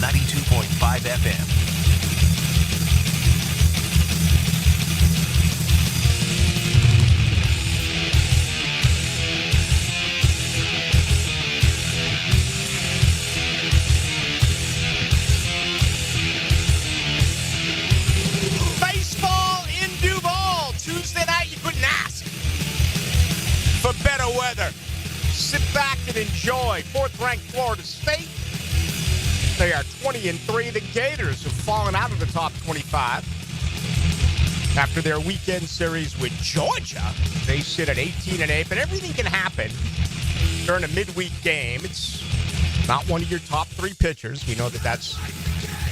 92.5 FM. Baseball in Duval. Tuesday night, you couldn't ask for better weather. Sit back and enjoy. Fourth-ranked Florida State. They are 20-3. The Gators have fallen out of the top 25 after their weekend series with Georgia. They sit at 18-8, but everything can happen during a midweek game. It's not one of your top three pitchers. We know that that's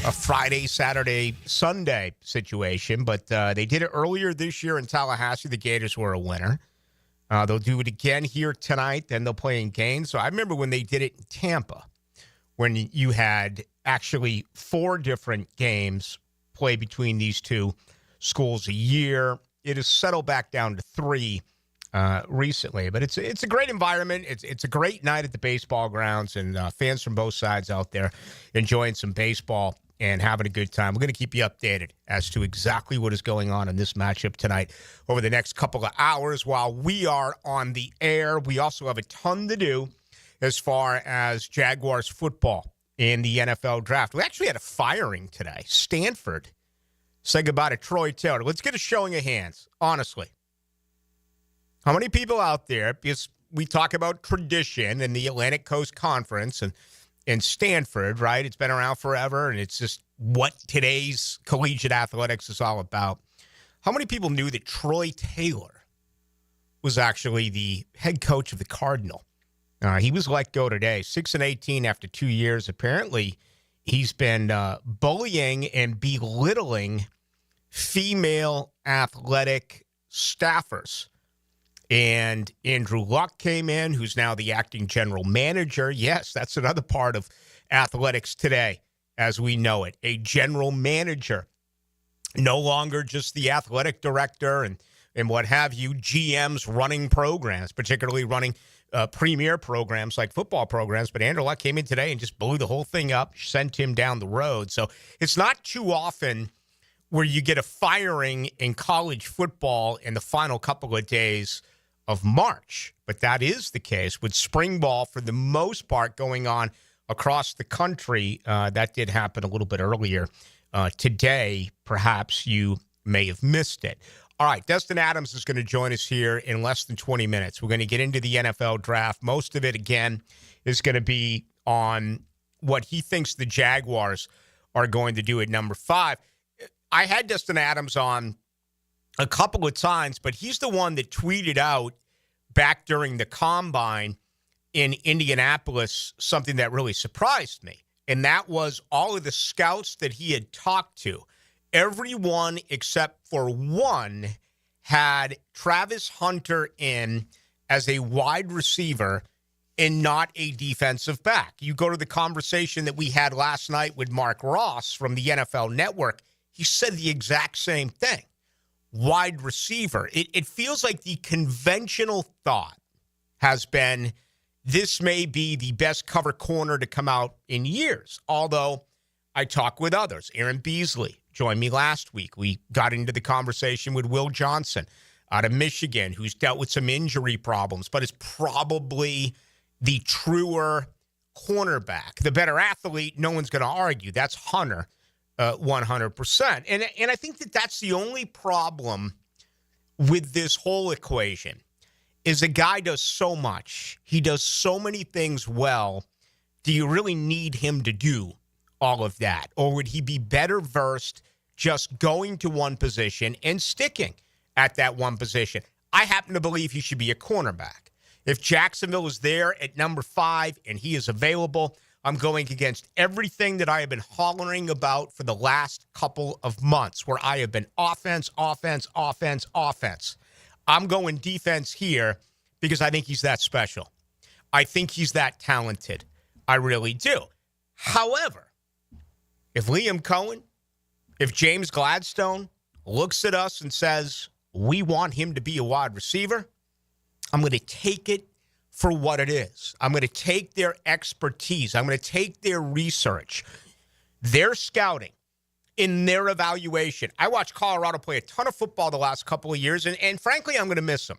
a Friday, Saturday, Sunday situation, but they did it earlier this year in Tallahassee. The Gators were a winner. They'll do it again here tonight, then they'll play in Gaines. So I remember when they did it in Tampa, when you had actually 4 different games play between these two schools a year. It has settled back down to 3 recently, but it's a great environment. It's a great night at the baseball grounds, and fans from both sides out there enjoying some baseball and having a good time. We're going to keep you updated as to exactly what is going on in this matchup tonight over the next couple of hours while we are on the air. We also have a ton to do as far as Jaguars football in the NFL draft. We actually had a firing today. Stanford said goodbye to Troy Taylor. Let's get a showing of hands, honestly. How many people out there, because we talk about tradition in the Atlantic Coast Conference and Stanford, right? It's been around forever, and it's just what today's collegiate athletics is all about. How many people knew that Troy Taylor was actually the head coach of the Cardinal? He was let go today, 6-18 after 2 years. Apparently, he's been bullying and belittling female athletic staffers. And Andrew Luck came in, who's now the acting general manager. Yes, that's another part of athletics today, as we know it. A general manager, no longer just the athletic director and what have you, GMs running programs, particularly running premier programs like football programs. But Andrew Luck came in today and just blew the whole thing up, sent him down the road. So it's not too often where you get a firing in college football in the final couple of days of March. But that is the case with spring ball for the most part going on across the country. That did happen a little bit earlier today. Perhaps you may have missed it. All right, Dustin Adams is going to join us here in less than 20 minutes. We're going to get into the NFL draft. Most of it, again, is going to be on what he thinks the Jaguars are going to do at number 5. I had Dustin Adams on a couple of times, but he's the one that tweeted out back during the Combine in Indianapolis something that really surprised me, and that was all of the scouts that he had talked to. Everyone except for one had Travis Hunter in as a wide receiver and not a defensive back. You go to the conversation that we had last night with Mark Ross from the NFL Network. He said the exact same thing. Wide receiver. It feels like the conventional thought has been this may be the best cover corner to come out in years. Although I talked with others. Aaron Beasley joined me last week. We got into the conversation with Will Johnson out of Michigan, who's dealt with some injury problems, but is probably the truer cornerback. The better athlete, no one's going to argue. That's Hunter. 100%. And I think that that's the only problem with this whole equation is a guy does so much. He does so many things well. Do you really need him to do all of that? Or would he be better versed just going to one position and sticking at that one position? I happen to believe he should be a cornerback. If Jacksonville is there at number 5 and he is available, I'm going against everything that I have been hollering about for the last couple of months, where I have been offense. I'm going defense here because I think he's that special. I think he's that talented. I really do. However, if Liam Cohen, if James Gladstone looks at us and says, we want him to be a wide receiver, I'm going to take it for what it is. I'm going to take their expertise. I'm going to take their research. Their scouting, in their evaluation. I watched Colorado play a ton of football the last couple of years, and frankly, I'm going to miss them.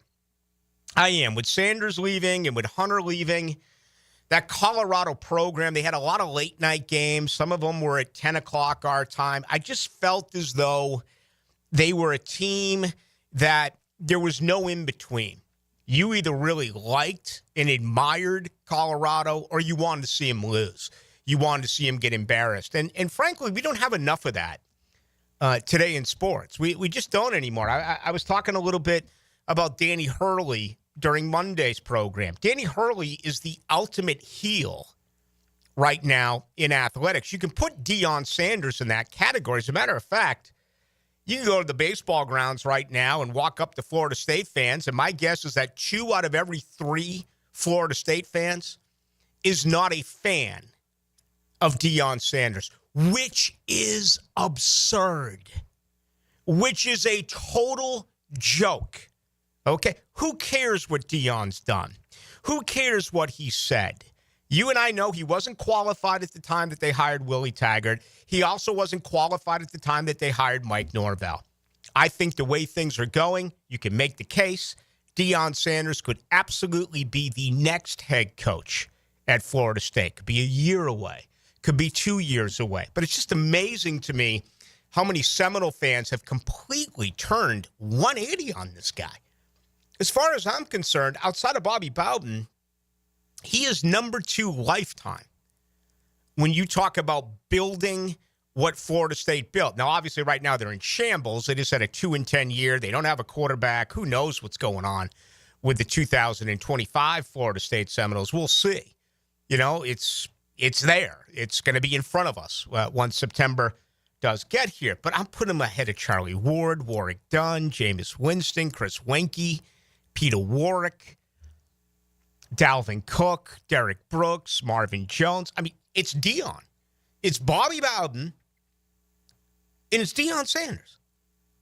I am. With Sanders leaving and with Hunter leaving, that Colorado program, they had a lot of late-night games. Some of them were at 10 o'clock our time. I just felt as though they were a team that there was no in-between. You either really liked and admired Colorado or you wanted to see them lose. You wanted to see them get embarrassed. And frankly, we don't have enough of that today in sports. We just don't anymore. I was talking a little bit about Danny Hurley during Monday's program. Danny Hurley is the ultimate heel right now in athletics. You can put Deion Sanders in that category. As a matter of fact, you can go to the baseball grounds right now and walk up to Florida State fans, and my guess is that 2 out of every 3 Florida State fans is not a fan of Deion Sanders, which is absurd, which is a total joke. Okay? Who cares what Deion's done? Who cares what he said? You and I know he wasn't qualified at the time that they hired Willie Taggart. He also wasn't qualified at the time that they hired Mike Norvell. I think the way things are going, you can make the case Deion Sanders could absolutely be the next head coach at Florida State. Could be a year away. Could be 2 years away. But it's just amazing to me how many Seminole fans have completely turned 180 on this guy. As far as I'm concerned, outside of Bobby Bowden, he is number 2 lifetime when you talk about building what Florida State built. Now, obviously, right now they're in shambles. They just had a 2-10 year. They don't have a quarterback. Who knows what's going on with the 2025 Florida State Seminoles? We'll see. You know, it's there. It's going to be in front of us once September does get here. But I'm putting him ahead of Charlie Ward, Warwick Dunn, Jameis Winston, Chris Wenke, Peter Warwick, Dalvin Cook, Derek Brooks, Marvin Jones. I mean, it's Dion. It's Bobby Bowden, and it's Deion Sanders.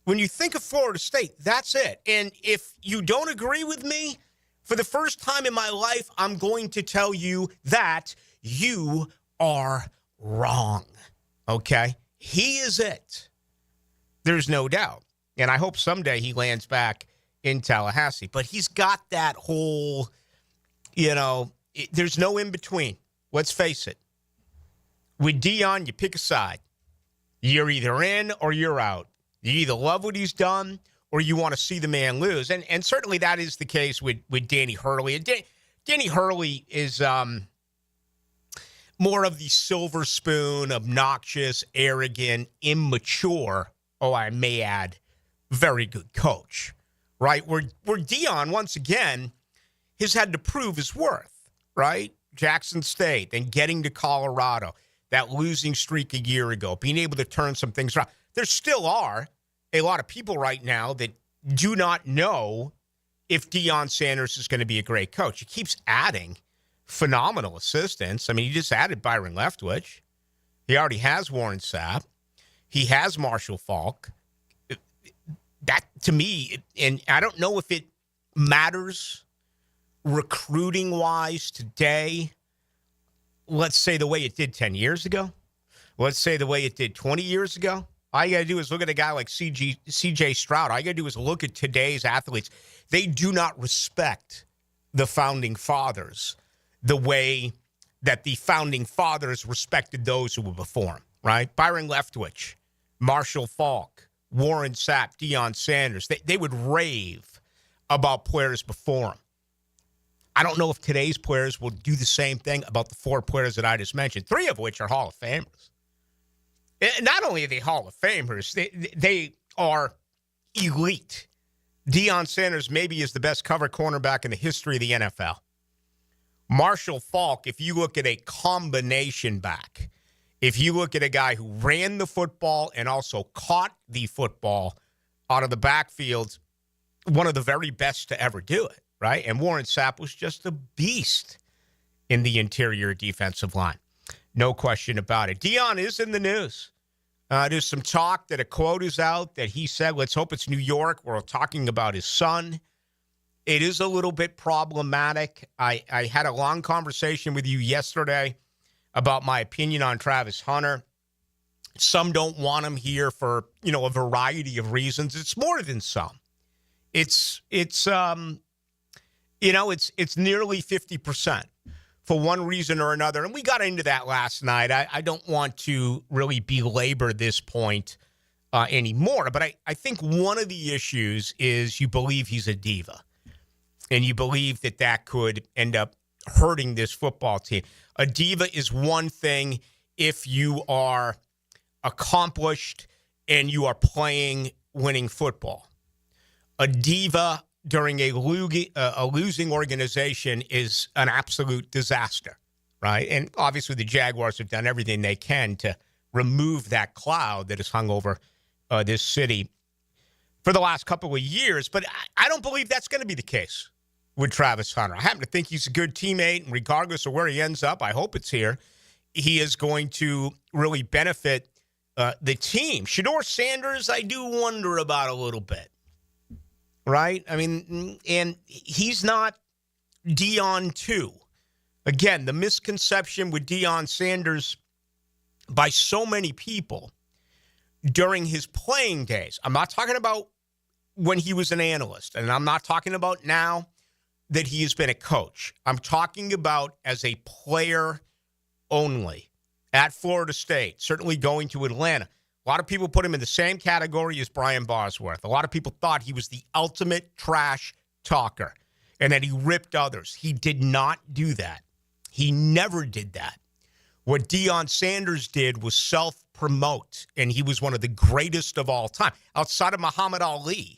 When you think of Florida State, that's it. And if you don't agree with me, for the first time in my life, I'm going to tell you that you are wrong. Okay? He is it. There's no doubt. And I hope someday he lands back in Tallahassee. But he's got that whole, there's no in-between. Let's face it. With Dion, you pick a side. You're either in or you're out. You either love what he's done or you want to see the man lose. And certainly that is the case with Danny Hurley. Danny Hurley is more of the silver spoon, obnoxious, arrogant, immature, I may add, very good coach, right? Where Dion, once again, has had to prove his worth, right? Jackson State, then getting to Colorado, that losing streak a year ago, being able to turn some things around. There still are a lot of people right now that do not know if Deion Sanders is going to be a great coach. He keeps adding phenomenal assistants. I mean, he just added Byron Leftwich. He already has Warren Sapp. He has Marshall Faulk. That, to me, and I don't know if it matters recruiting-wise today, let's say the way it did 10 years ago. Let's say the way it did 20 years ago. All you got to do is look at a guy like C.J. Stroud. All you got to do is look at today's athletes. They do not respect the founding fathers the way that the founding fathers respected those who were before him, right? Byron Leftwich, Marshall Faulk, Warren Sapp, Deion Sanders. They would rave about players before him. I don't know if today's players will do the same thing about the 4 players that I just mentioned, 3 of which are Hall of Famers. Not only are they Hall of Famers, they are elite. Deion Sanders maybe is the best cover cornerback in the history of the NFL. Marshall Faulk, if you look at a combination back, if you look at a guy who ran the football and also caught the football out of the backfield, one of the very best to ever do it, right? And Warren Sapp was just a beast in the interior defensive line. No question about it. Dion is in the news. There's some talk that a quote is out that he said, let's hope it's New York. We're talking about his son. It is a little bit problematic. I had a long conversation with you yesterday about my opinion on Travis Hunter. Some don't want him here for, a variety of reasons. It's more than some. It's nearly 50% for one reason or another. And we got into that last night. I don't want to really belabor this point anymore. But I think one of the issues is you believe he's a diva. And you believe that could end up hurting this football team. A diva is one thing if you are accomplished and you are playing winning football. A diva during a losing organization is an absolute disaster, right? And obviously the Jaguars have done everything they can to remove that cloud that has hung over this city for the last couple of years. But I don't believe that's going to be the case with Travis Hunter. I happen to think he's a good teammate, and regardless of where he ends up, I hope it's here, he is going to really benefit the team. Shedeur Sanders, I do wonder about a little bit, right? I mean, and he's not Dion 2. Again, the misconception with Dion Sanders by so many people during his playing days. I'm not talking about when he was an analyst, and I'm not talking about now that he has been a coach. I'm talking about as a player only at Florida State, certainly going to Atlanta. A lot of people put him in the same category as Brian Bosworth. A lot of people thought he was the ultimate trash talker and that he ripped others. He did not do that. He never did that. What Deion Sanders did was self-promote, and he was one of the greatest of all time, outside of Muhammad Ali.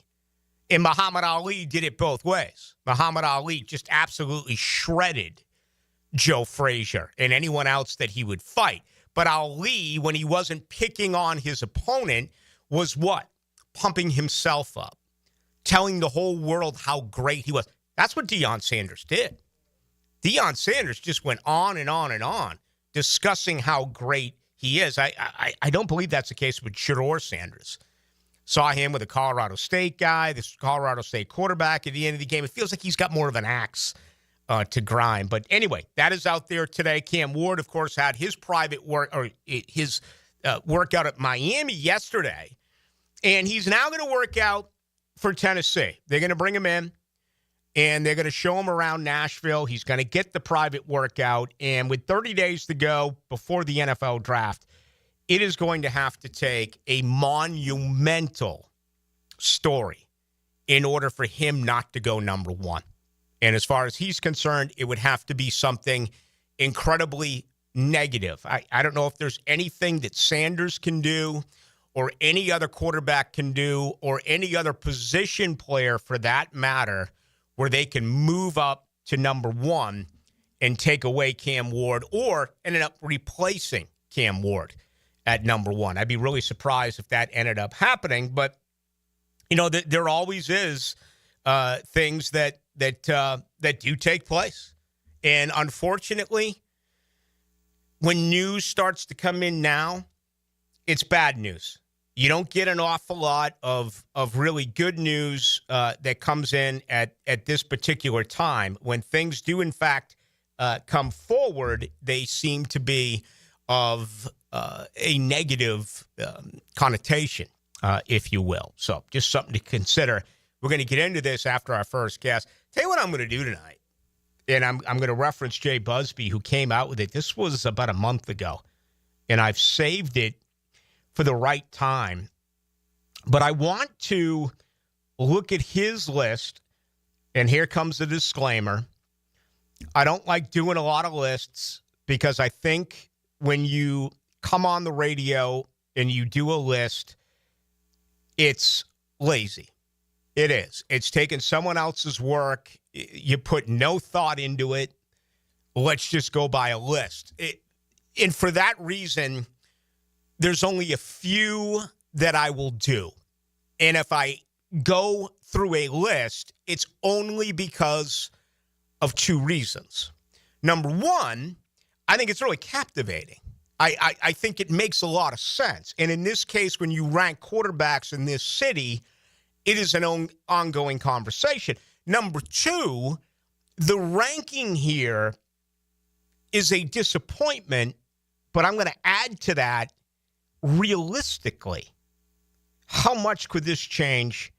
And Muhammad Ali did it both ways. Muhammad Ali just absolutely shredded Joe Frazier and anyone else that he would fight. But Ali, when he wasn't picking on his opponent, was what? Pumping himself up, telling the whole world how great he was. That's what Deion Sanders did. Deion Sanders just went on and on and on, discussing how great he is. I don't believe that's the case with Shedeur Sanders. Saw him with a Colorado State guy, this Colorado State quarterback at the end of the game. It feels like he's got more of an axe to grind. But anyway, that is out there today. Cam Ward, of course, had his private work or his workout at Miami yesterday. And he's now going to work out for Tennessee. They're going to bring him in, and they're going to show him around Nashville. He's going to get the private workout. And with 30 days to go before the NFL draft, it is going to have to take a monumental story in order for him not to go number one. And as far as he's concerned, it would have to be something incredibly negative. I don't know if there's anything that Sanders can do or any other quarterback can do or any other position player for that matter where they can move up to number one and take away Cam Ward or ended up replacing Cam Ward at number one. I'd be really surprised if that ended up happening. But, there always is things that do take place. And unfortunately, when news starts to come in now, it's bad news. You don't get an awful lot of really good news that comes in at this particular time. When things do, in fact, come forward, they seem to be of a negative connotation, if you will. So just something to consider. We're going to get into this after our first guest. Tell you what I'm going to do tonight. And I'm going to reference Jay Busby, who came out with it. This was about a month ago. And I've saved it for the right time. But I want to look at his list. And here comes the disclaimer. I don't like doing a lot of lists because I think when you come on the radio and you do a list, it's lazy. It is. It's taking someone else's work. You put no thought into it. Let's just go by a list. And for that reason, there's only a few that I will do. And if I go through a list, it's only because of two reasons. Number one, I think it's really captivating. I think it makes a lot of sense. And in this case, when you rank quarterbacks in this city, it is an ongoing conversation. Number two, the ranking here is a disappointment, but I'm going to add to that realistically, how much could this change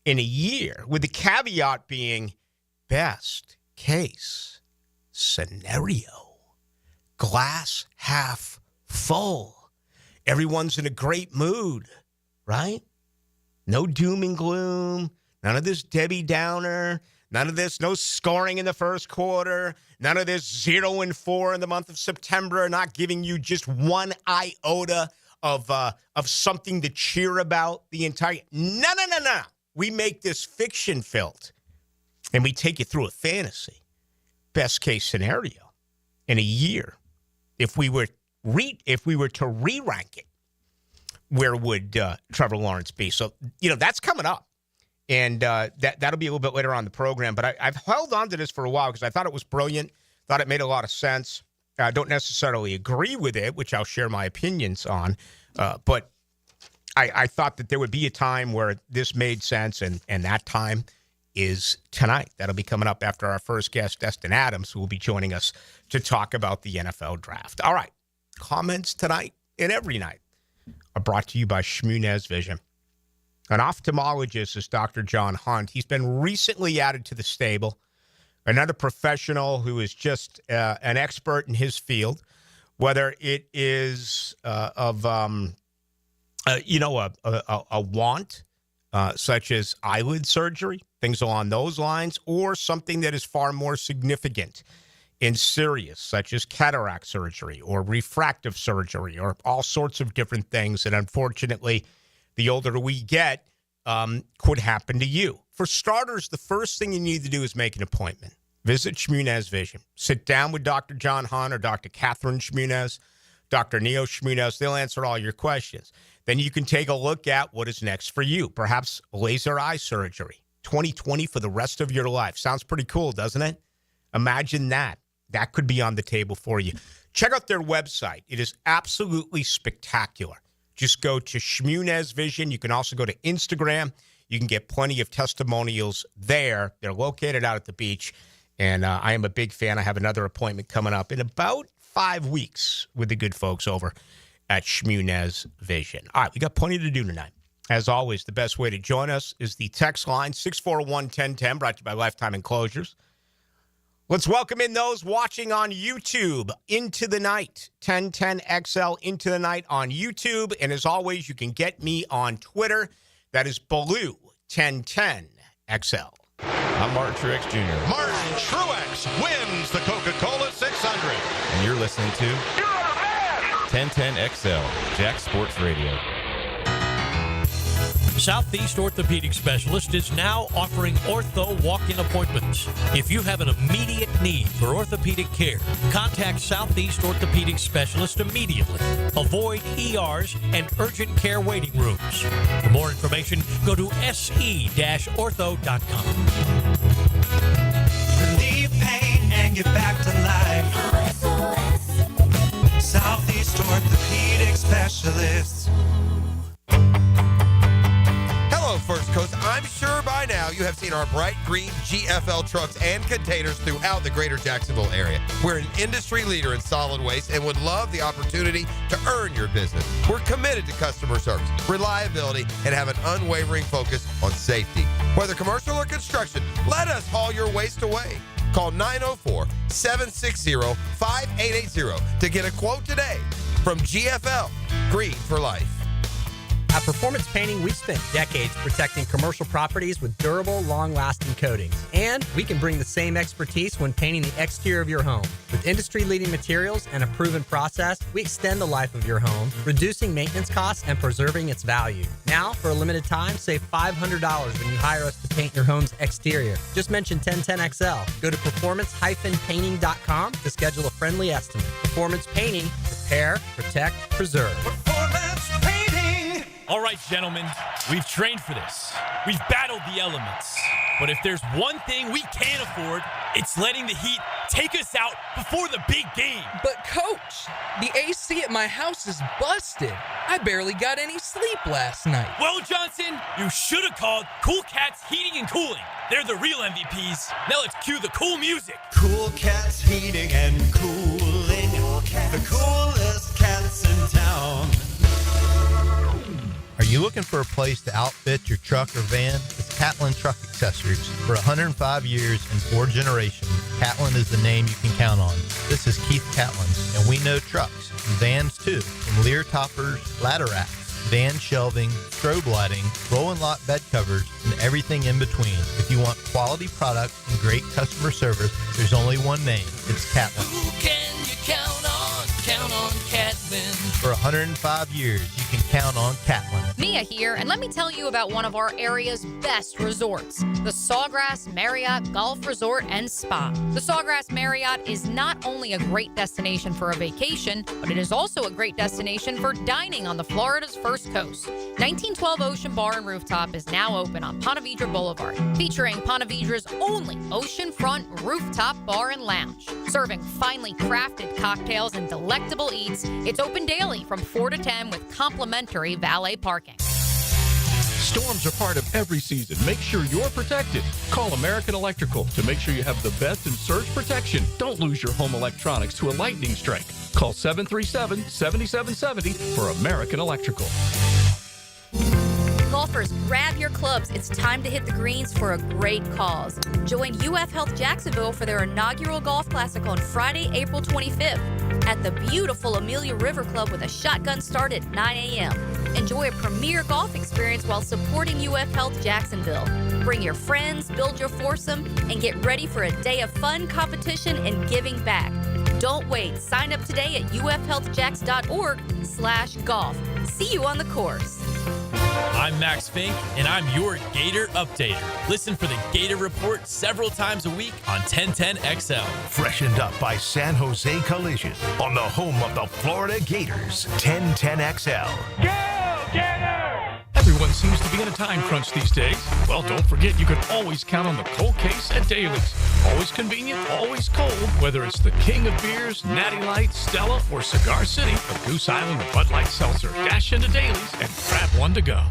in a year? With the caveat being best case scenario. Glass half full. Everyone's in a great mood, right? No doom and gloom. None of this Debbie Downer. None of this, no scoring in the first quarter. None of this 0-4 in the month of September, not giving you just one iota of something to cheer about the entire. No. We make this fiction-filled, and we take you through a fantasy. Best case scenario in a year. If we were to re-rank it, where would Trevor Lawrence be? So, that's coming up. And that'll be a little bit later on the program. But I've held on to this for a while because I thought it was brilliant, thought it made a lot of sense. I don't necessarily agree with it, which I'll share my opinions on. But I thought that there would be a time where this made sense, and that time is tonight. That'll be coming up after our first guest, Dustin Adams, who will be joining us to talk about the NFL draft. All right. Comments tonight and every night are brought to you by Shmunez Vision. An ophthalmologist is Dr. John Hunt. He's been recently added to the stable. Another professional who is just an expert in his field, whether it is a want, such as eyelid surgery, things along those lines, or something that is far more significant and serious, such as cataract surgery or refractive surgery or all sorts of different things that, unfortunately, the older we get, could happen to you. For starters, the first thing you need to do is make an appointment. Visit Shmunez Vision. Sit down with Dr. John Hunt or Dr. Catherine Shmunez, Dr. Neo Shmunez. They'll answer all your questions. Then you can take a look at what is next for you. Perhaps laser eye surgery. 2020 for the rest of your life. Sounds pretty cool, doesn't it? Imagine that. That could be on the table for you. Check out their website. It is absolutely spectacular. Just go to Shmunez Vision. You can also go to Instagram. You can get plenty of testimonials there. They're located out at the beach, and I am a big fan. I have another appointment coming up in about 5 weeks with the good folks over at Shmunez Vision. All right, we got plenty to do tonight. As always, the best way to join us is the text line, 641-1010, brought to you by Lifetime Enclosures. Let's welcome in those watching on YouTube. Into the Night, 1010XL Into the Night on YouTube. And as always, you can get me on Twitter. That is Ballou, 1010XL. I'm Martin Truex Jr. Martin Truex wins the Coca-Cola 600. And you're listening to 1010XL, Jack Sports Radio. Southeast Orthopedic Specialist is now offering ortho walk-in appointments. If you have an immediate need for orthopedic care, contact Southeast Orthopedic Specialist immediately. Avoid ERs and urgent care waiting rooms. For more information, go to se-ortho.com. Relieve pain and get back to life. Southeast Orthopedic Specialist. Hello, First Coast. I'm sure by now you have seen our bright green GFL trucks and containers throughout the greater Jacksonville area. We're an industry leader in solid waste and would love the opportunity to earn your business. We're committed to customer service, reliability, and have an unwavering focus on safety. Whether commercial or construction, let us haul your waste away. Call 904-760-5880 to get a quote today from GFL, Green for Life. At Performance Painting, we've spent decades protecting commercial properties with durable, long-lasting coatings. And we can bring the same expertise when painting the exterior of your home. With industry-leading materials and a proven process, we extend the life of your home, reducing maintenance costs and preserving its value. Now, for a limited time, save $500 when you hire us to paint your home's exterior. Just mention 1010XL. Go to performancepainting.com to schedule a friendly estimate. Performance Painting. Repair, protect, preserve. Performance Painting. All right, gentlemen, we've trained for this. We've battled the elements. But if there's one thing we can't afford, it's letting the heat take us out before the big game. But Coach, the AC at my house is busted. I barely got any sleep last night. Well, Johnson, you should have called Cool Cats Heating and Cooling. They're the real MVPs. Now let's cue the cool music. Cool Cats Heating and Cooling. The coolest cats in town. Are you looking for a place to outfit your truck or van? It's Catlin Truck Accessories. For 105 years and 4 generations, Catlin is the name you can count on. This is Keith Catlin, and we know trucks and vans too, from Lear toppers, ladder racks, van shelving, strobe lighting, roll and lock bed covers, and everything in between. If you want quality product and great customer service, there's only one name. It's Catlin. Who can you count on? Count on Catlin. For 105 years, you can count on Catlin. Mia here, and let me tell you about one of our area's best resorts, the Sawgrass Marriott Golf Resort and Spa. The Sawgrass Marriott is not only a great destination for a vacation, but it is also a great destination for dining on the Florida's first coast. 1912 Ocean Bar and Rooftop is now open on Ponte Vedra Boulevard, featuring Ponte Vedra's only oceanfront rooftop bar and lounge. Serving finely crafted cocktails and delectable eats, it's open daily from 4 to 10 with complimentary valet parking. Storms are part of every season. Make sure you're protected. Call American Electrical to make sure you have the best in surge protection. Don't lose your home electronics to a lightning strike. Call 737-7770 for American Electrical. Golfers, grab your clubs. It's time to hit the greens for a great cause. Join UF Health Jacksonville for their inaugural Golf Classic on Friday, April 25th at the beautiful Amelia River Club with a shotgun start at 9 a.m. Enjoy a premier golf experience while supporting UF Health Jacksonville. Bring your friends, build your foursome, and get ready for a day of fun, competition, and giving back. Don't wait. Sign up today at ufhealthjacks.org/golf. See you on the course. I'm Max Fink, and I'm your Gator Updater. Listen for the Gator Report several times a week on 1010XL. Freshened up by San Jose Collision on the home of the Florida Gators. 1010XL. Everyone seems to be in a time crunch these days. Well, don't forget you can always count on the cold case at Daly's. Always convenient, always cold. Whether it's the king of beers, Natty Light, Stella, or Cigar City, the Goose Island or Bud Light Seltzer. Dash into Daly's and grab one to go.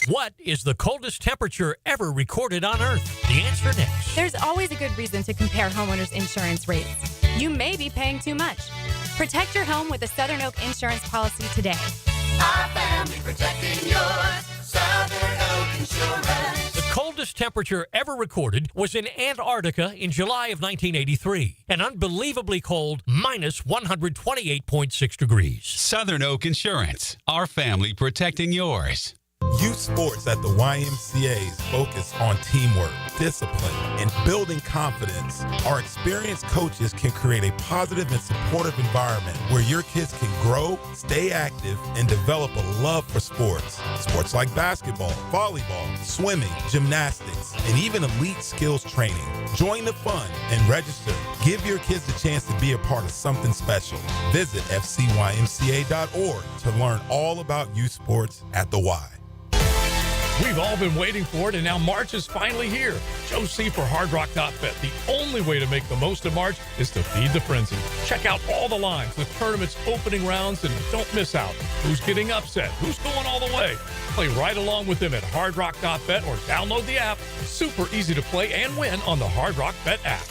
What is the coldest temperature ever recorded on Earth? The answer next. There's always a good reason to compare homeowners' insurance rates. You may be paying too much. Protect your home with a Southern Oak insurance policy today. Our family protecting yours. Southern Oak Insurance. The coldest temperature ever recorded was in Antarctica in July of 1983. An unbelievably cold minus 128.6 degrees. Southern Oak Insurance. Our family protecting yours. Youth sports at the YMCA's focus on teamwork, discipline, and building confidence. Our experienced coaches can create a positive and supportive environment where your kids can grow, stay active, and develop a love for sports. Sports like basketball, volleyball, swimming, gymnastics, and even elite skills training. Join the fun and register. Give your kids a chance to be a part of something special. Visit fcymca.org to learn all about youth sports at the Y. We've all been waiting for it, and now March is finally here. Joe C for Hard Rock Bet. The only way to make the most of March is to feed the frenzy. Check out all the lines, the tournament's opening rounds, and don't miss out. Who's getting upset? Who's going all the way? Play right along with them at hardrock.bet or download the app. Super easy to play and win on the Hard Rock Bet app.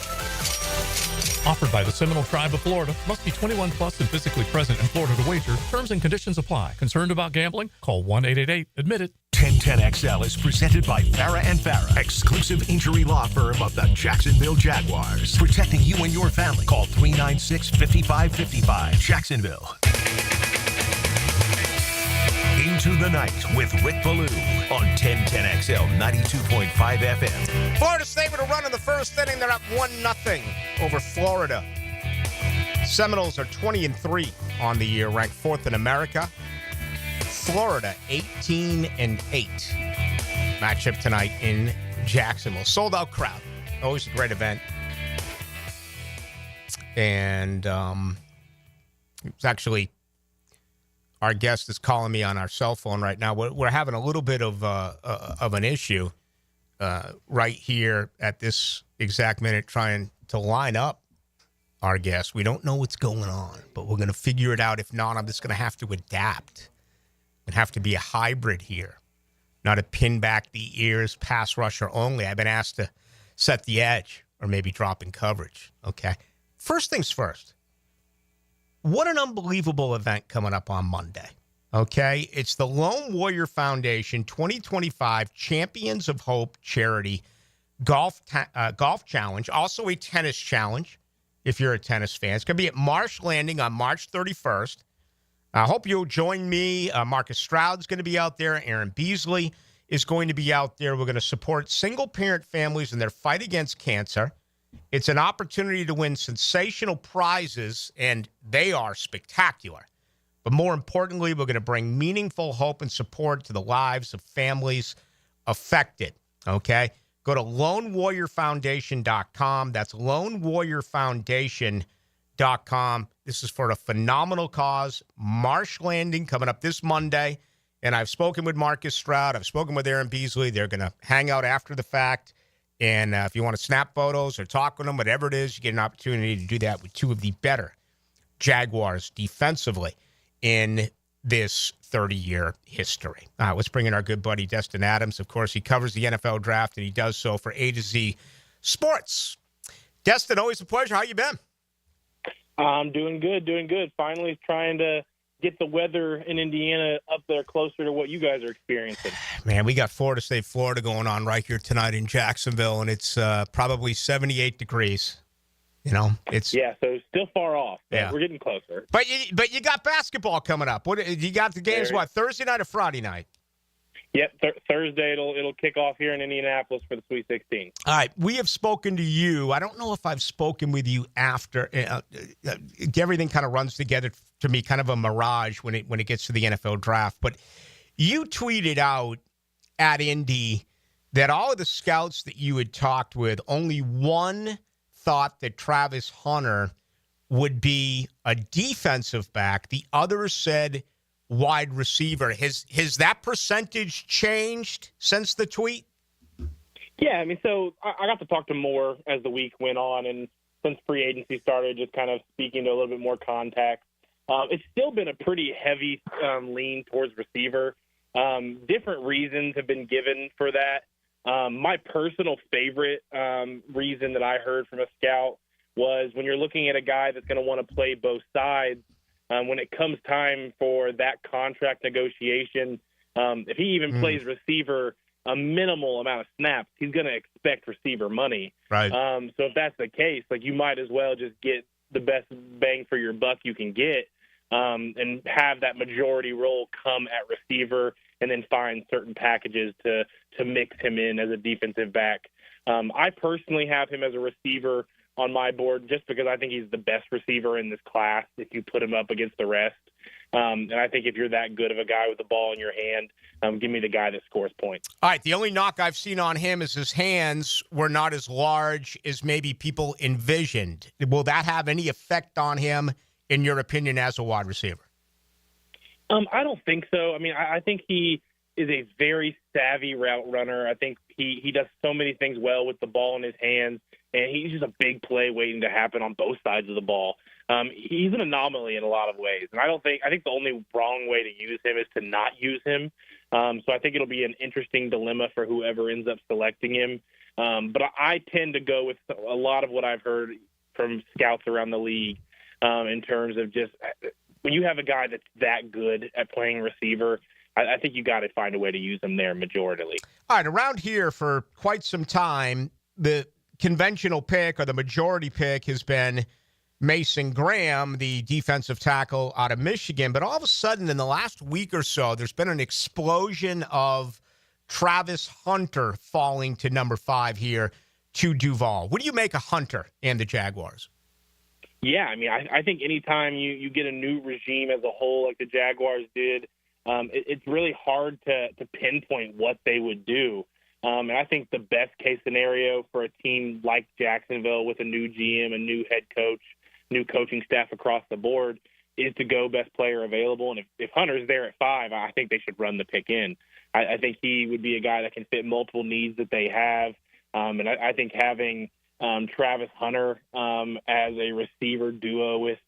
Offered by the Seminole Tribe of Florida. Must be 21 plus and physically present in Florida to wager. Terms and conditions apply. Concerned about gambling? Call 1-888-ADMIT-IT. 1010XL is presented by Farah and Farah, exclusive injury law firm of the Jacksonville Jaguars. Protecting you and your family. Call 396-5555. Jacksonville. Into the Night with Rick Ballou on 1010XL 92.5 FM. Florida State with a run in the first inning. They're up 1-0 over Florida. Seminoles are 20-3 on the year, ranked 4th in America. Florida 18-8. Matchup tonight in Jacksonville. Sold out crowd. Always a great event. And it's actually, our guest is calling me on our cell phone right now. We're having a little bit of an issue right here at this exact minute trying to line up our guest. We don't know what's going on, but we're going to figure it out. If not, I'm just going to have to adapt. It'd have to be a hybrid here, not a pin back the ears, pass rusher only. I've been asked to set the edge or maybe drop in coverage. Okay. First things first. What an unbelievable event coming up on Monday. Okay, it's the Lone Warrior Foundation 2025 Champions of Hope Charity Golf Challenge, also a tennis challenge if you're a tennis fan. It's going to be at Marsh Landing on March 31st. I hope you'll join me. Marcus Stroud's going to be out there. Aaron Beasley is going to be out there. We're going to support single-parent families in their fight against cancer. It's an opportunity to win sensational prizes, and they are spectacular. But more importantly, we're going to bring meaningful hope and support to the lives of families affected, okay? Go to LoneWarriorFoundation.com. That's LoneWarriorFoundation.com. This is for a phenomenal cause. Marsh Landing coming up this Monday. And I've spoken with Marcus Stroud. I've spoken with Aaron Beasley. They're going to hang out after the fact. And if you want to snap photos or talk with them, whatever it is, you get an opportunity to do that with two of the better Jaguars defensively in this 30-year history. Let's bring in our good buddy, Dustin Adams. Of course, he covers the NFL draft, and he does so for A to Z Sports. Dustin, always a pleasure. How you been? I'm doing good. Finally trying to get the weather in Indiana up there closer to what you guys are experiencing. Man, we got Florida State, Florida going on right here tonight in Jacksonville, and it's probably 78 degrees. You know, it's so still far off. But yeah, we're getting closer. But you got basketball coming up. What you got? The games Thursday night or Friday night? Yep, Thursday it'll kick off here in Indianapolis for the Sweet 16. All right, we have spoken to you. I don't know if I've spoken with you after. Everything kind of runs together to me, kind of a mirage when it gets to the NFL draft. But you tweeted out at Indy that all of the scouts that you had talked with, only one thought that Travis Hunter would be a defensive back. The others said wide receiver. Has that percentage changed since the tweet? Yeah, I mean, so I got to talk to more as the week went on, and since free agency started, just kind of speaking to a little bit more contact. It's still been a pretty heavy lean towards receiver. Different reasons have been given for that. My personal favorite reason that I heard from a scout was when you're looking at a guy that's going to want to play both sides, when it comes time for that contract negotiation, if he even plays receiver a minimal amount of snaps, he's going to expect receiver money. Right. So if that's the case, like, you might as well just get the best bang for your buck you can get, and have that majority role come at receiver, and then find certain packages to mix him in as a defensive back. I personally have him as a receiver on my board just because I think he's the best receiver in this class if you put him up against the rest. And I think if you're that good of a guy with the ball in your hand, give me the guy that scores points. All right, the only knock I've seen on him is his hands were not as large as maybe people envisioned. Will that have any effect on him, in your opinion, as a wide receiver? I don't think so. I mean, I think he is a very savvy route runner. I think he does so many things well with the ball in his hands, and he's just a big play waiting to happen on both sides of the ball. He's an anomaly in a lot of ways, and I think the only wrong way to use him is to not use him. So I think it'll be an interesting dilemma for whoever ends up selecting him. But I tend to go with a lot of what I've heard from scouts around the league in terms of just when you have a guy that's that good at playing receiver, I think you got to find a way to use him there majoritarily. All right, around here for quite some time, the conventional pick or the majority pick has been Mason Graham, the defensive tackle out of Michigan. But all of a sudden, in the last week or so, there's been an explosion of Travis Hunter falling to number 5 here to Duval. What do you make of Hunter and the Jaguars? Yeah, I mean, I think anytime you get a new regime as a whole, like the Jaguars did, it's really hard to pinpoint what they would do. And I think the best case scenario for a team like Jacksonville with a new GM, a new head coach, new coaching staff across the board is to go best player available. And if Hunter's there at 5, I think they should run the pick in. I think he would be a guy that can fit multiple needs that they have. And I think having Travis Hunter as a receiver duo with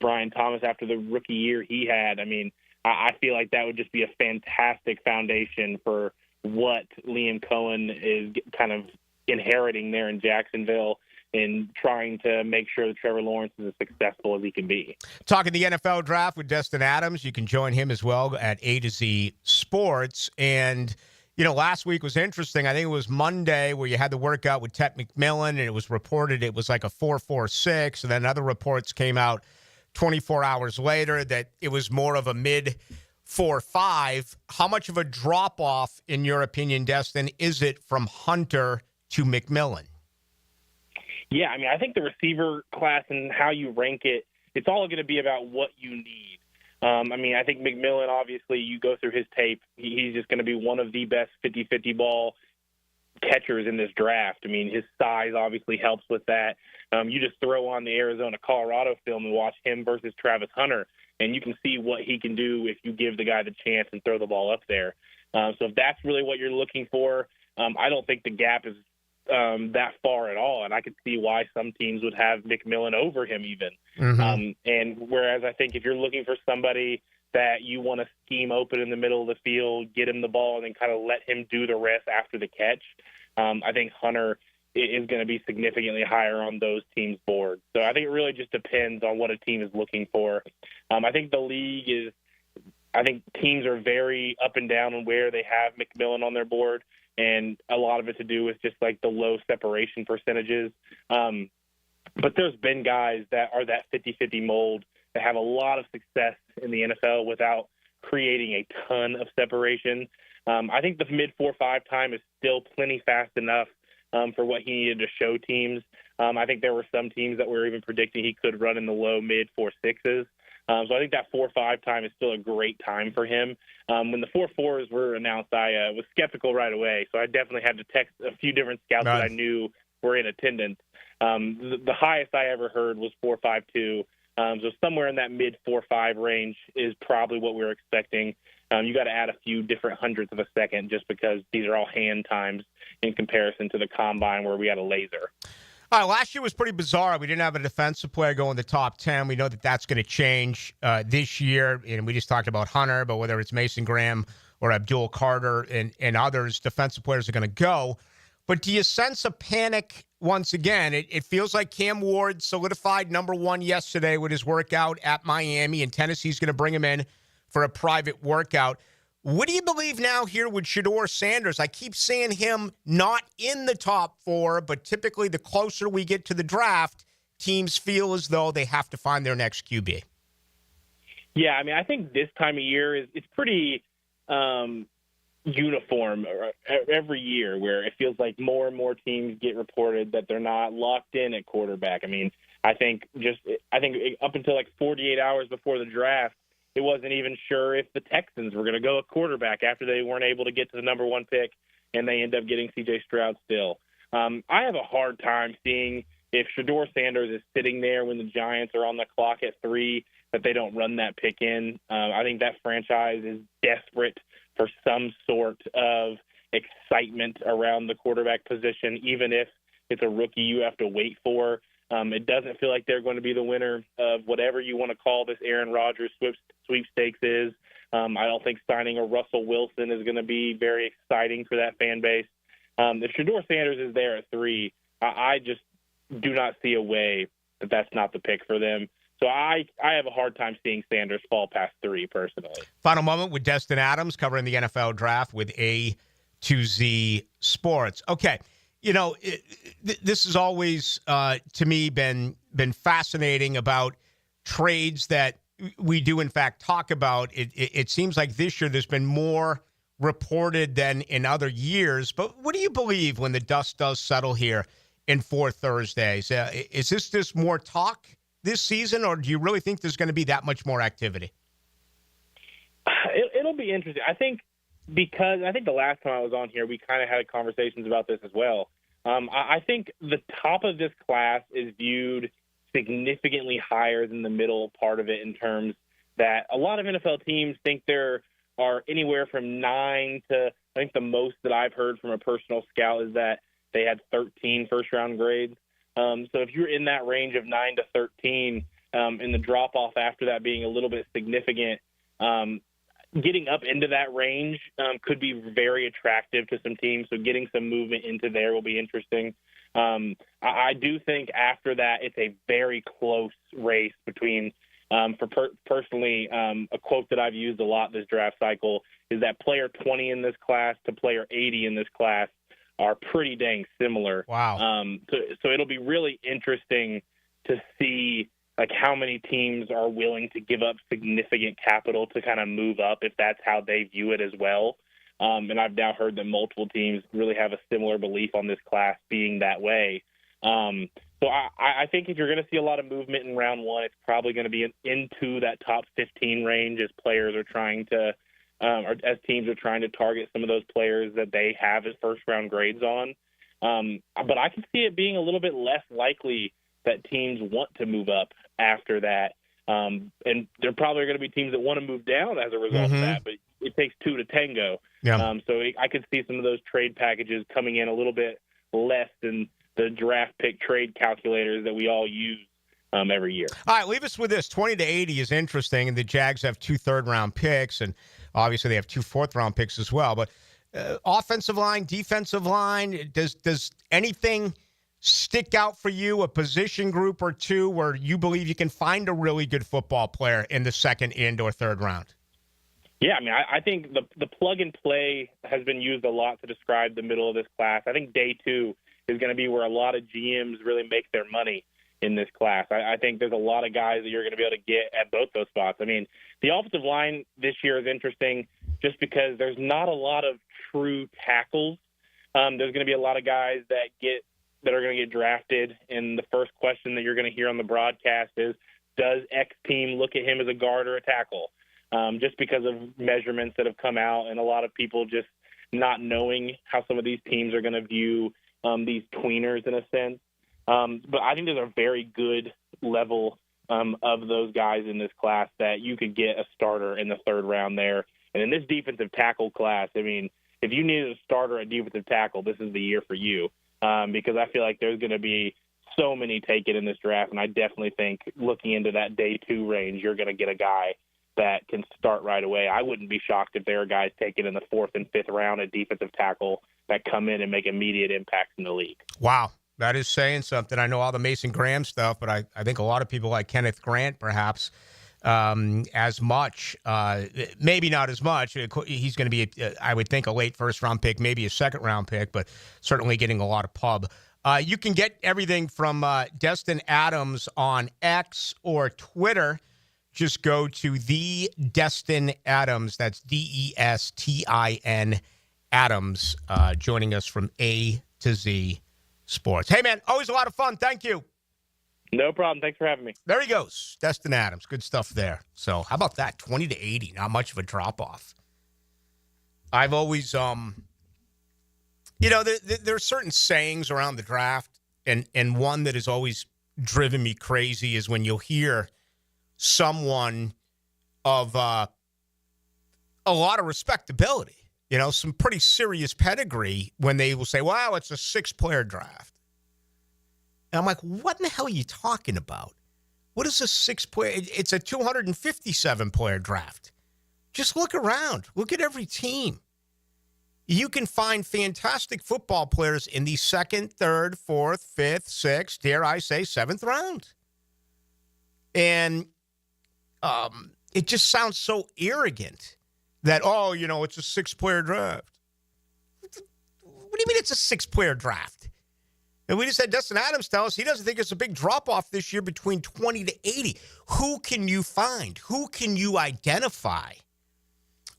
Brian Thomas after the rookie year he had, I mean, I feel like that would just be a fantastic foundation for what Liam Cohen is kind of inheriting there in Jacksonville. in trying to make sure that Trevor Lawrence is as successful as he can be. Talking the NFL draft with Dustin Adams. You can join him as well at A to Z Sports. And, last week was interesting. I think it was Monday where you had the workout with Ted McMillan, and it was reported it was like a 4.46. And then other reports came out 24 hours later that it was more of a mid 4.5. How much of a drop-off, in your opinion, Destin, is it from Hunter to McMillan? Yeah, I think the receiver class and how you rank it, it's all going to be about what you need. I think McMillan, obviously, you go through his tape, he's just going to be one of the best 50-50 ball catchers in this draft. His size obviously helps with that. You just throw on the Arizona-Colorado film and watch him versus Travis Hunter, and you can see what he can do if you give the guy the chance and throw the ball up there. So if that's really what you're looking for, I don't think the gap is that far at all, and I could see why some teams would have McMillan over him even. Mm-hmm. And whereas I think if you're looking for somebody that you want to scheme open in the middle of the field, get him the ball, and then kind of let him do the rest after the catch, I think Hunter is going to be significantly higher on those teams' boards. So I think it really just depends on what a team is looking for. I think the league is – I think teams are very up and down on where they have McMillan on their board, and a lot of it to do with just like the low separation percentages. But there's been guys that are that 50-50 mold that have a lot of success in the NFL without creating a ton of separation. I think the mid 4.5 time is still plenty fast enough for what he needed to show teams. I think there were some teams that were even predicting he could run in the low mid 4.6s. So I think that 4.5 time is still a great time for him. When the 4.4s were announced, I was skeptical right away. So I definitely had to text a few different scouts that I knew were in attendance. The highest I ever heard was 4.52. So somewhere in that mid 4.5 range is probably what we're expecting. You got to add a few different hundredths of a second just because these are all hand times in comparison to the combine where we had a laser. All right, last year was pretty bizarre. We didn't have a defensive player go in the top 10. We know that that's going to change this year. And we just talked about Hunter, but whether it's Mason Graham or Abdul Carter and others, defensive players are going to go. But do you sense a panic once again? It feels like Cam Ward solidified number one yesterday with his workout at Miami, and Tennessee's going to bring him in for a private workout. What do you believe now here with Shedeur Sanders? I keep seeing him not in the top 4, but typically the closer we get to the draft, teams feel as though they have to find their next QB. Yeah, I think this time of year it's pretty uniform every year where it feels like more and more teams get reported that they're not locked in at quarterback. I think up until like 48 hours before the draft, it wasn't even sure if the Texans were going to go a quarterback after they weren't able to get to the number 1 pick, and they end up getting C.J. Stroud still. I have a hard time seeing if Shedeur Sanders is sitting there when the Giants are on the clock at 3, that they don't run that pick in. I think that franchise is desperate for some sort of excitement around the quarterback position, even if it's a rookie you have to wait for. It doesn't feel like they're going to be the winner of whatever you want to call this Aaron Rodgers sweepstakes is. I don't think signing a Russell Wilson is going to be very exciting for that fan base. If Shedeur Sanders is there at 3, I just do not see a way that that's not the pick for them. So I have a hard time seeing Sanders fall past 3 personally. Final moment with Dustin Adams covering the NFL draft with A to Z Sports. Okay. This has always, to me, been fascinating about trades that we do, in fact, talk about. It seems like this year there's been more reported than in other years. But what do you believe when the dust does settle here in 4 Thursdays? Is this just more talk this season, or do you really think there's going to be that much more activity? It'll be interesting. I think because the last time I was on here, we kind of had conversations about this as well. I think the top of this class is viewed significantly higher than the middle part of it in terms that a lot of NFL teams think there are anywhere from 9 to, I think the most that I've heard from a personal scout is that they had 13 first-round grades. So if you're in that range of 9 to 13, and the drop-off after that being a little bit significant, getting up into that range could be very attractive to some teams. So getting some movement into there will be interesting. I do think after that it's a very close race between, personally, a quote that I've used a lot this draft cycle is that player 20 in this class to player 80 in this class are pretty dang similar. Wow. So it'll be really interesting to see like how many teams are willing to give up significant capital to kind of move up if that's how they view it as well. And I've now heard that multiple teams really have a similar belief on this class being that way. So I think if you're going to see a lot of movement in round one, it's probably going to be into that top 15 range as players are trying to, or as teams are trying to target some of those players that they have as first round grades on. But I can see it being a little bit less likely that teams want to move up after that. And there probably are going to be teams that want to move down as a result of that, but it takes two to tango. Yeah. So I could see some of those trade packages coming in a little bit less than the draft pick trade calculators that we all use every year. All right, leave us with this. 20 to 80 is interesting, and the Jags have 2 third-round picks, and obviously they have 2 fourth-round picks as well. But offensive line, defensive line, does anything stick out for you, a position group or two where you believe you can find a really good football player in the second and or third round? Yeah, I mean, I think the plug and play has been used a lot to describe the middle of this class. I think day 2 is going to be where a lot of GMs really make their money in this class. I think there's a lot of guys that you're going to be able to get at both those spots. I mean, the offensive line this year is interesting just because there's not a lot of true tackles. There's going to be a lot of guys that are going to get drafted, and the first question that you're going to hear on the broadcast is, does X team look at him as a guard or a tackle? Just because of measurements that have come out and a lot of people just not knowing how some of these teams are going to view these tweeners in a sense. But I think there's a very good level of those guys in this class that you could get a starter in the third round there. And in this defensive tackle class, I mean, if you needed a starter at defensive tackle, this is the year for you. Because I feel like there's going to be so many taken in this draft, and I definitely think looking into that day 2 range, you're going to get a guy that can start right away. I wouldn't be shocked if there are guys taken in the 4th and 5th round at defensive tackle that come in and make immediate impacts in the league. Wow, that is saying something. I know all the Mason Graham stuff, but I think a lot of people like Kenneth Grant perhaps as much. Maybe not as much. He's going to be, I would think, a late first-round pick, maybe a second-round pick, but certainly getting a lot of pub. You can get everything from Dustin Adams on X or Twitter. Just go to the Dustin Adams. That's DESTIN Adams, joining us from A to Z Sports. Hey, man, always a lot of fun. Thank you. No problem. Thanks for having me. There he goes. Dustin Adams. Good stuff there. So how about that? 20 to 80. Not much of a drop-off. I've always, there are certain sayings around the draft, and one that has always driven me crazy is when you'll hear someone of a lot of respectability, some pretty serious pedigree, when they will say, wow, it's a 6-player draft. And I'm like, what in the hell are you talking about? What is a 6-player? It's a 257-player draft. Just look around. Look at every team. You can find fantastic football players in the 2nd, 3rd, 4th, 5th, 6th, dare I say 7th round. And it just sounds so arrogant that, it's a 6-player draft. What do you mean it's a 6-player draft? And we just had Dustin Adams tell us he doesn't think it's a big drop-off this year between 20 to 80. Who can you find? Who can you identify?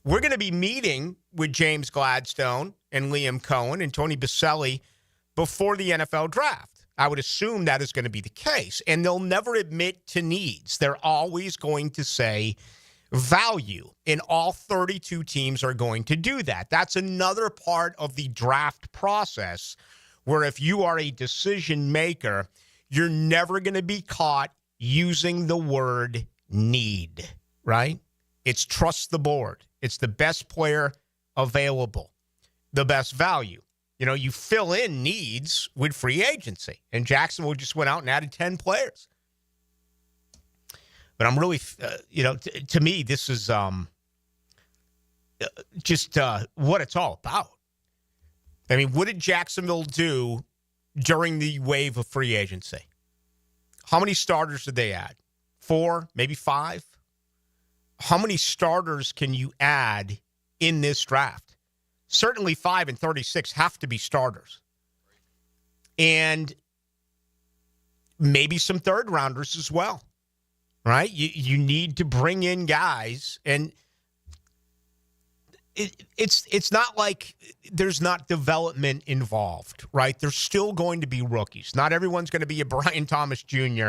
We're going to be meeting with James Gladstone and Liam Cohen and Tony Baselli before the NFL draft. I would assume that is going to be the case. And they'll never admit to needs. They're always going to say value. And all 32 teams are going to do that. That's another part of the draft process where if you are a decision maker, you're never going to be caught using the word need, right? It's trust the board. It's the best player available, the best value. You fill in needs with free agency, and Jacksonville just went out and added 10 players. But I'm really, to me, this is just what it's all about. I mean, what did Jacksonville do during the wave of free agency? How many starters did they add? 4, maybe 5? How many starters can you add in this draft? Certainly 5 and 36 have to be starters. And maybe some third rounders as well, right? You need to bring in guys, and it's not like there's not development involved, right? There's still going to be rookies. Not everyone's going to be a Brian Thomas Jr.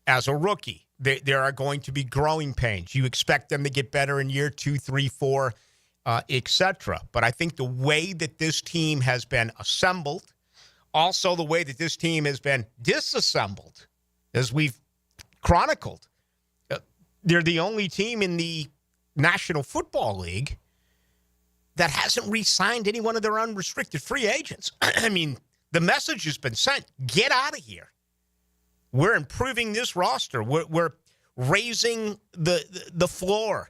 as a rookie. There are going to be growing pains. You expect them to get better in year 2, 3, 4, etc. But I think the way that this team has been assembled, also the way that this team has been disassembled, as we've chronicled, they're the only team in the National Football League that hasn't re-signed any one of their unrestricted free agents. I mean, the message has been sent. Get out of here. We're improving this roster. We're raising the floor.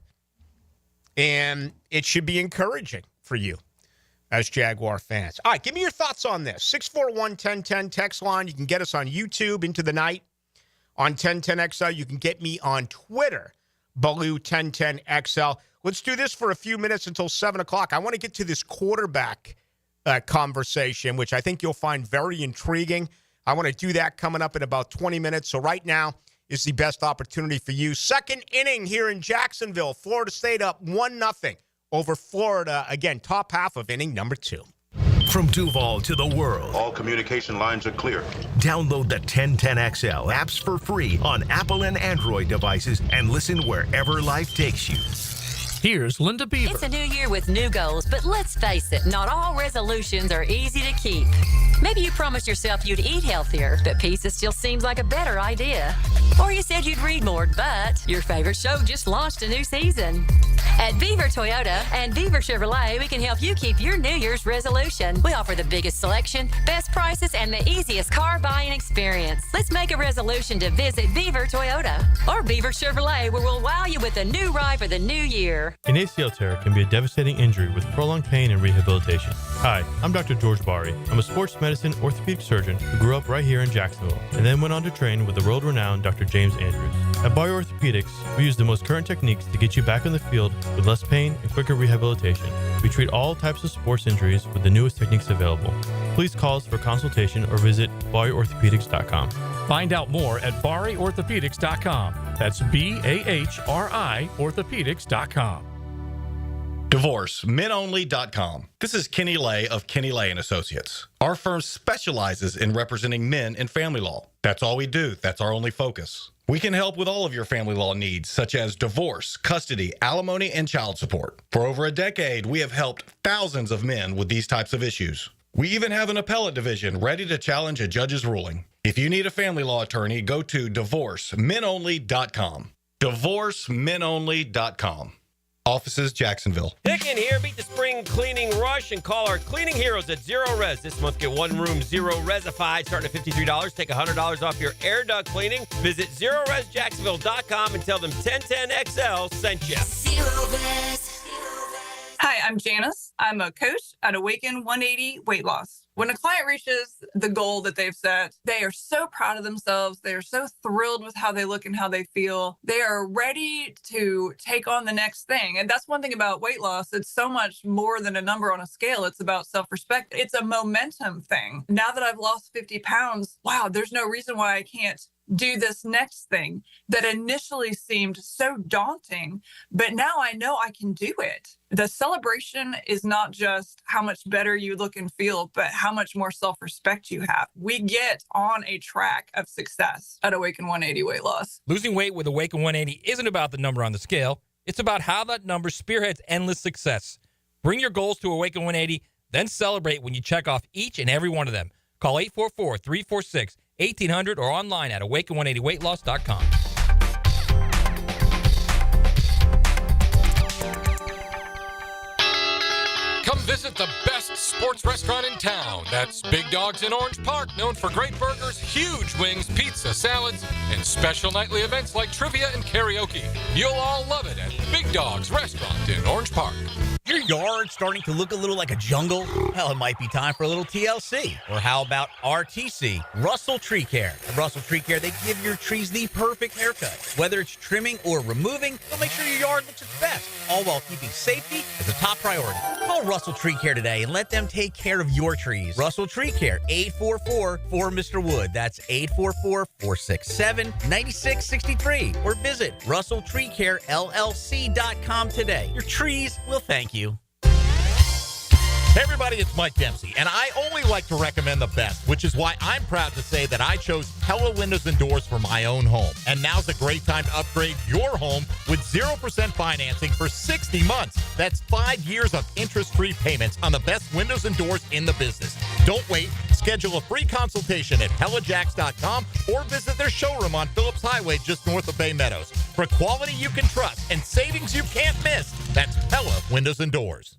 And it should be encouraging for you as Jaguar fans. All right, give me your thoughts on this. 641-1010 text line. You can get us on YouTube into the night on 1010XL. You can get me on Twitter, Ballou1010XL. Let's do this for a few minutes until 7 o'clock. I want to get to this quarterback conversation, which I think you'll find very intriguing. I want to do that coming up in about 20 minutes. So right now is the best opportunity for you. Second inning here in Jacksonville. Florida State up 1-0 over Florida. Again, top half of inning number 2. From Duval to the world. All communication lines are clear. Download the 1010XL apps for free on Apple and Android devices and listen wherever life takes you. Here's Linda Beaver. It's a new year with new goals, but let's face it, not all resolutions are easy to keep. Maybe you promised yourself you'd eat healthier, but pizza still seems like a better idea. Or you said you'd read more, but your favorite show just launched a new season. At Beaver Toyota and Beaver Chevrolet, we can help you keep your New Year's resolution. We offer the biggest selection, best prices, and the easiest car buying experience. Let's make a resolution to visit Beaver Toyota or Beaver Chevrolet, where we'll wow you with a new ride for the new year. An ACL tear can be a devastating injury with prolonged pain and rehabilitation. Hi, I'm Dr. George Bari. I'm a sports medicine orthopedic surgeon who grew up right here in Jacksonville and then went on to train with the world-renowned Dr. James Andrews. At Bari Orthopedics, we use the most current techniques to get you back in the field with less pain and quicker rehabilitation. We treat all types of sports injuries with the newest techniques available. Please call us for consultation or visit bariorthopedics.com. Find out more at bariorthopedics.com. That's BAHRI orthopedics.com. DivorceMenOnly.com. This is Kenny Lay of Kenny Lay & Associates. Our firm specializes in representing men in family law. That's all we do. That's our only focus. We can help with all of your family law needs, such as divorce, custody, alimony, and child support. For over a decade, we have helped thousands of men with these types of issues. We even have an appellate division ready to challenge a judge's ruling. If you need a family law attorney, go to DivorceMenOnly.com. DivorceMenOnly.com. Offices, Jacksonville. Dick in here, beat the spring cleaning rush and call our cleaning heroes at Zero Res. This month, get one room Zero Resified starting at $53. Take $100 off your air duct cleaning. Visit ZeroResJacksonville.com and tell them 1010XL sent you. Zero Res. Hi, I'm Janice. I'm a coach at Awaken 180 Weight Loss. When a client reaches the goal that they've set, they are so proud of themselves. They are so thrilled with how they look and how they feel. They are ready to take on the next thing. And that's one thing about weight loss. It's so much more than a number on a scale. It's about self-respect. It's a momentum thing. Now that I've lost 50 pounds, wow, there's no reason why I can't do this next thing that initially seemed so daunting, but now I know I can do it. The celebration is not just how much better you look and feel, but how much more self-respect you have. We get on a track of success at Awaken 180 Weight Loss. Losing weight with Awaken 180 isn't about the number on the scale. It's about how that number spearheads endless success. Bring your goals to Awaken 180, then celebrate when you check off each and every one of them. Call 844-346-1800 or online at awaken180weightloss.com. Come visit the best sports restaurant in town. That's Big Dogs in Orange Park, known for great burgers, huge wings, pizza, salads, and special nightly events like trivia and karaoke. You'll all love it at Big Dogs Restaurant in Orange Park. You're your yard starting to look a little like a jungle? Well, it might be time for a little TLC. Or how about RTC, Russell Tree Care? At Russell Tree Care, they give your trees the perfect haircut. Whether it's trimming or removing, they'll make sure your yard looks its best, all while keeping safety as a top priority. Call Russell Tree Care today and let them take care of your trees. Russell Tree Care, 844-4Mr. Wood. That's 844-467-9663. Or visit RussellTreeCareLLC.com today. Your trees will thank you. Hey everybody, it's Mike Dempsey, and I only like to recommend the best, which is why I'm proud to say that I chose Pella Windows and Doors for my own home. And now's a great time to upgrade your home with 0% financing for 60 months. That's 5 years of interest-free payments on the best windows and doors in the business. Don't wait. Schedule a free consultation at PellaJacks.com or visit their showroom on Phillips Highway just north of Bay Meadows. For quality you can trust and savings you can't miss, that's Pella Windows and Doors.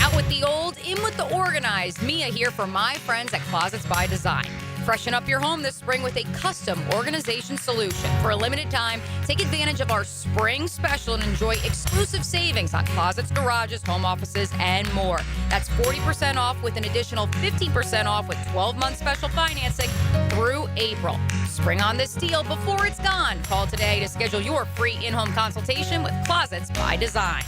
Out with the old, in with the organized. Mia here for my friends at Closets by Design. Freshen up your home this spring with a custom organization solution. For a limited time, take advantage of our spring special and enjoy exclusive savings on closets, garages, home offices, and more. That's 40% off with an additional 15% off with 12-month special financing through April. Spring on this deal before it's gone. Call today to schedule your free in-home consultation with Closets by Design.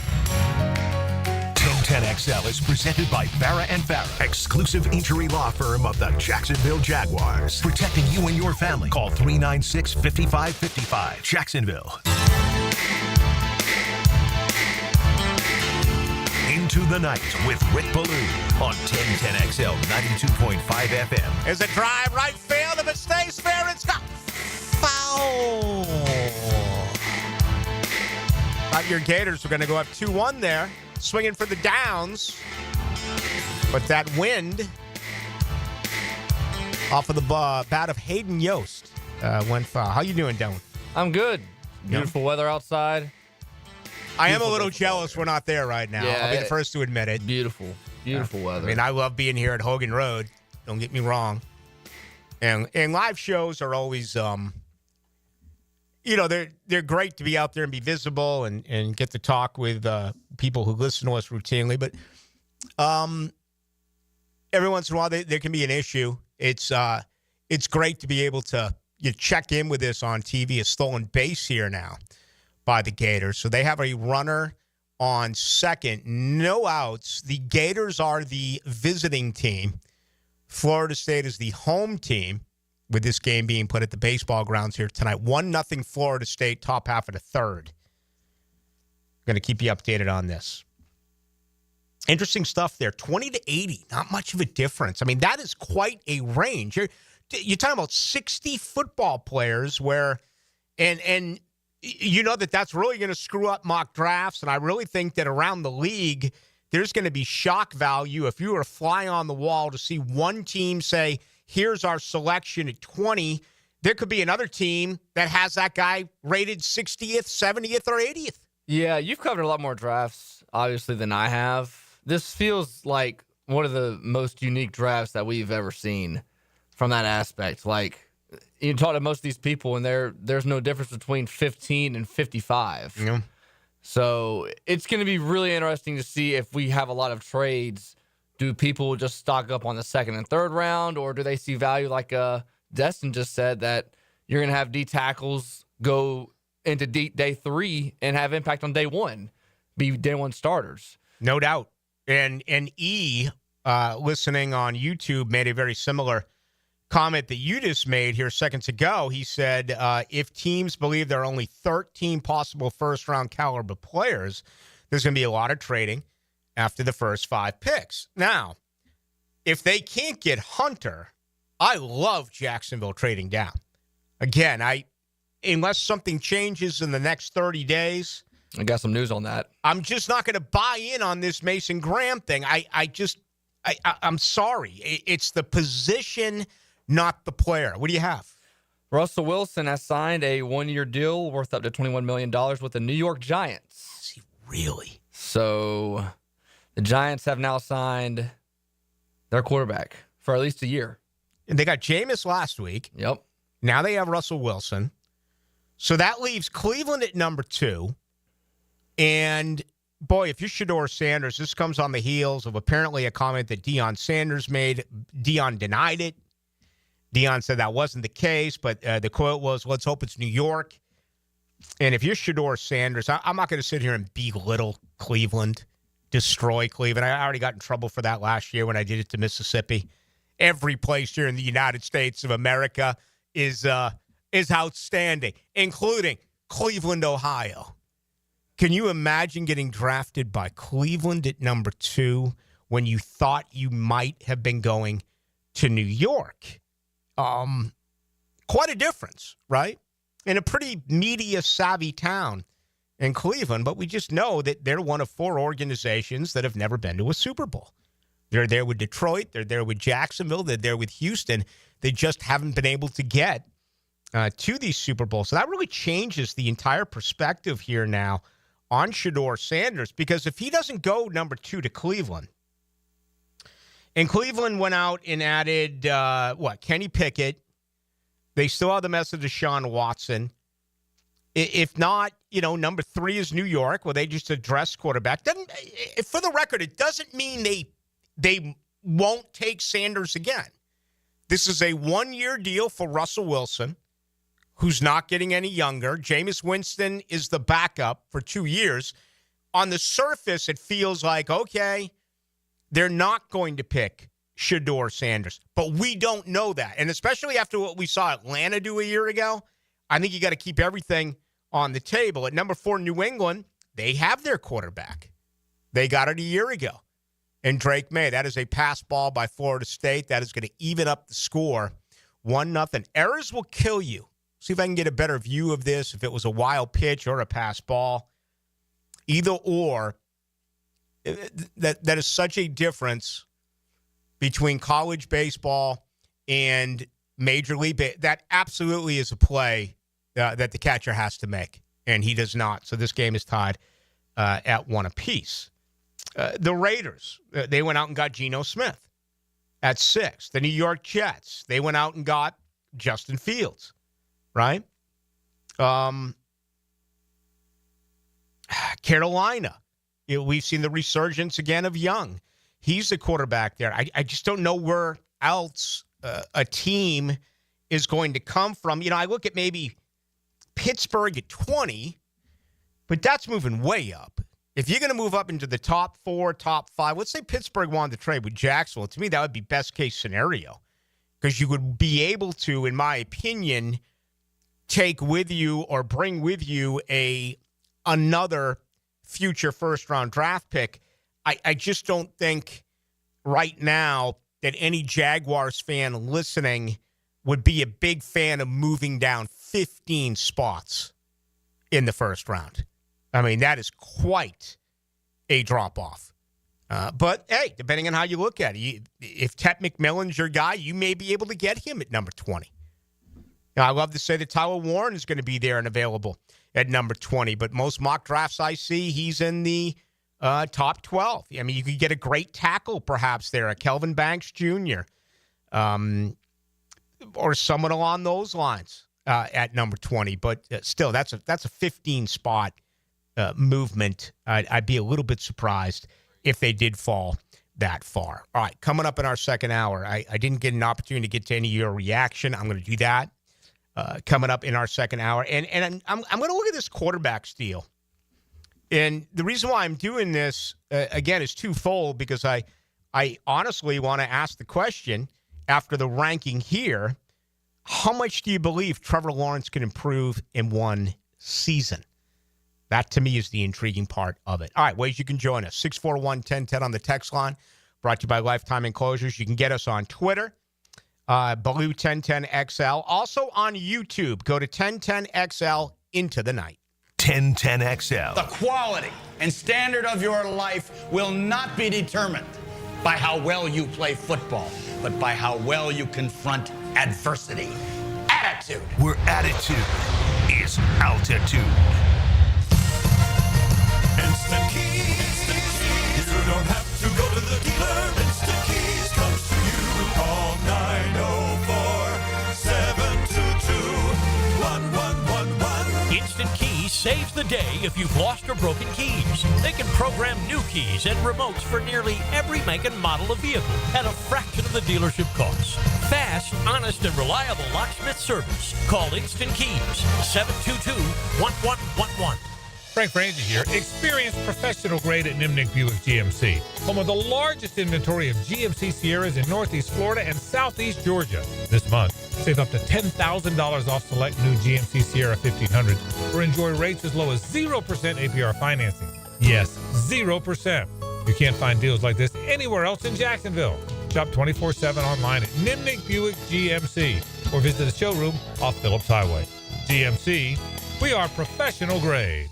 1010XL is presented by Farah and Farah, exclusive injury law firm of the Jacksonville Jaguars. Protecting you and your family. Call 396-5555. Jacksonville. Into the Night with Rick Ballou on 1010XL 92.5 FM. Is a drive right field. If it stays fair, it's got foul. Thought your Gators were going to go up 2-1 there. Swinging for the downs, but that wind off of the bat of Hayden Yost went foul. How you doing, Dylan? I'm good. Beautiful weather outside. I am a little jealous we're not there right now. Yeah, I'll be the first to admit it. Beautiful weather. I mean, I love being here at Hogan Road. Don't get me wrong. And live shows are always, they're great to be out there and be visible and get to talk with people who listen to us routinely. But every once in a while, there can be an issue. It's great to be able to check in with this on TV. A stolen base here now by the Gators. So they have a runner on second, no outs. The Gators are the visiting team. Florida State is the home team, with this game being put at the baseball grounds here tonight. 1-0 Florida State, top half of the third. Going to keep you updated on this. Interesting stuff there. 20-80, not much of a difference. I mean, that is quite a range. You're talking about 60 football players where, and you know that's really going to screw up mock drafts, and I really think that around the league, there's going to be shock value if you were to fly on the wall to see one team say, here's our selection at 20. There could be another team that has that guy rated 60th, 70th, or 80th. Yeah, you've covered a lot more drafts, obviously, than I have. This feels like one of the most unique drafts that we've ever seen from that aspect. Like, you talk to most of these people, and there's no difference between 15 and 55. Yeah. So it's going to be really interesting to see if we have a lot of trades. Do people just stock up on the second and third round, or do they see value like Destin just said, that you're going to have D tackles go into day 3 and have impact on day 1, be day 1 starters? No doubt. And E, listening on YouTube, made a very similar comment that you just made here seconds ago. He said, if teams believe there are only 13 possible first-round caliber players, there's going to be a lot of trading after the first 5 picks. Now, if they can't get Hunter, I love Jacksonville trading down. Again, unless something changes in the next 30 days. I got some news on that. I'm just not going to buy in on this Mason Graham thing. I'm sorry. It's the position, not the player. What do you have? Russell Wilson has signed a 1-year deal worth up to $21 million with the New York Giants. Is he really? So the Giants have now signed their quarterback for at least a year. And they got Jameis last week. Yep. Now they have Russell Wilson. So that leaves Cleveland at number 2. And boy, if you're Shedeur Sanders, this comes on the heels of apparently a comment that Deion Sanders made. Dion denied it. Dion said that wasn't the case, but the quote was, let's hope it's New York. And if you're Shedeur Sanders, I'm not going to sit here and belittle Cleveland, destroy Cleveland. I already got in trouble for that last year when I did it to Mississippi. Every place here in the United States of America is outstanding, including Cleveland, Ohio. Can you imagine getting drafted by Cleveland at number 2 when you thought you might have been going to New York? Quite a difference, right? In a pretty media-savvy town in Cleveland, but we just know that they're one of 4 organizations that have never been to a Super Bowl. They're there with Detroit. They're there with Jacksonville. They're there with Houston. They just haven't been able to get to these Super Bowls. So that really changes the entire perspective here now on Shedeur Sanders, because if he doesn't go number 2 to Cleveland, and Cleveland went out and added, Kenny Pickett. They still have the mess of Deshaun Watson. If not, number 3 is New York, where they just address quarterback. For the record, it doesn't mean they won't take Sanders again. This is a 1-year deal for Russell Wilson, who's not getting any younger. Jameis Winston is the backup for 2 years. On the surface, it feels like, okay, they're not going to pick Shedeur Sanders. But we don't know that. And especially after what we saw Atlanta do a year ago, I think you got to keep everything on the table. At number 4, New England, they have their quarterback. They got it a year ago. And Drake May, that is a pass ball by Florida State. That is going to even up the score 1-0. Errors will kill you. See if I can get a better view of this, if it was a wild pitch or a pass ball. Either or, that is such a difference between college baseball and Major League Baseball. That absolutely is a play that the catcher has to make, and he does not. So this game is tied at 1 apiece. The Raiders, they went out and got Geno Smith at 6. The New York Jets, they went out and got Justin Fields, right? Carolina, we've seen the resurgence again of Young. He's the quarterback there. I just don't know where else a team is going to come from. I look at maybe Pittsburgh at 20, but that's moving way up. If you're going to move up into the top 4, top 5, let's say Pittsburgh wanted to trade with Jacksonville. To me, that would be best case scenario, because you would be able to, in my opinion, take with you or bring with you another future first-round draft pick. I just don't think right now that any Jaguars fan listening would be a big fan of moving down 15 spots in the first round. I mean, that is quite a drop-off. But, hey, depending on how you look at it, if Ted McMillan's your guy, you may be able to get him at number 20. Now, I love to say that Tyler Warren is going to be there and available at number 20, but most mock drafts I see, he's in the top 12. I mean, you could get a great tackle perhaps there, a Kelvin Banks Jr., or someone along those lines at number 20. But still, that's a 15-spot movement. I'd be a little bit surprised if they did fall that far. All right, coming up in our second hour, I didn't get an opportunity to get to any of your reaction. I'm going to do that coming up in our second hour. And I'm going to look at this quarterback steal. And the reason why I'm doing this, again, is twofold, because I honestly want to ask the question, after the ranking here, how much do you believe Trevor Lawrence can improve in one season? That, to me, is the intriguing part of it. All right, ways you can join us. 641-1010 on the text line, brought to you by Lifetime Enclosures. You can get us on Twitter, Ballou 1010XL. Also on YouTube, go to 1010XL into the night. 1010XL. The quality and standard of your life will not be determined by how well you play football, but by how well you confront adversity. Attitude. Where attitude is altitude. Instant Keys. You don't have to go to the dealer. Instant Keys comes to you. Call 904-722-1111. Instant Keys saves the day if you've lost or broken keys. They can program new keys and remotes for nearly every make and model of vehicle at a fraction of the dealership cost. Fast, honest, and reliable locksmith service. Call Instant Keys, 722-1111. Frank Frangie here. Experience professional grade at Nimnik Buick GMC, home of the largest inventory of GMC Sierras in Northeast Florida and Southeast Georgia. This month, save up to $10,000 off select new GMC Sierra 1500s or enjoy rates as low as 0% APR financing. Yes, 0%. You can't find deals like this anywhere else in Jacksonville. Shop 24/7 online at Nimnik Buick GMC or visit a showroom off Phillips Highway. GMC, we are professional grade.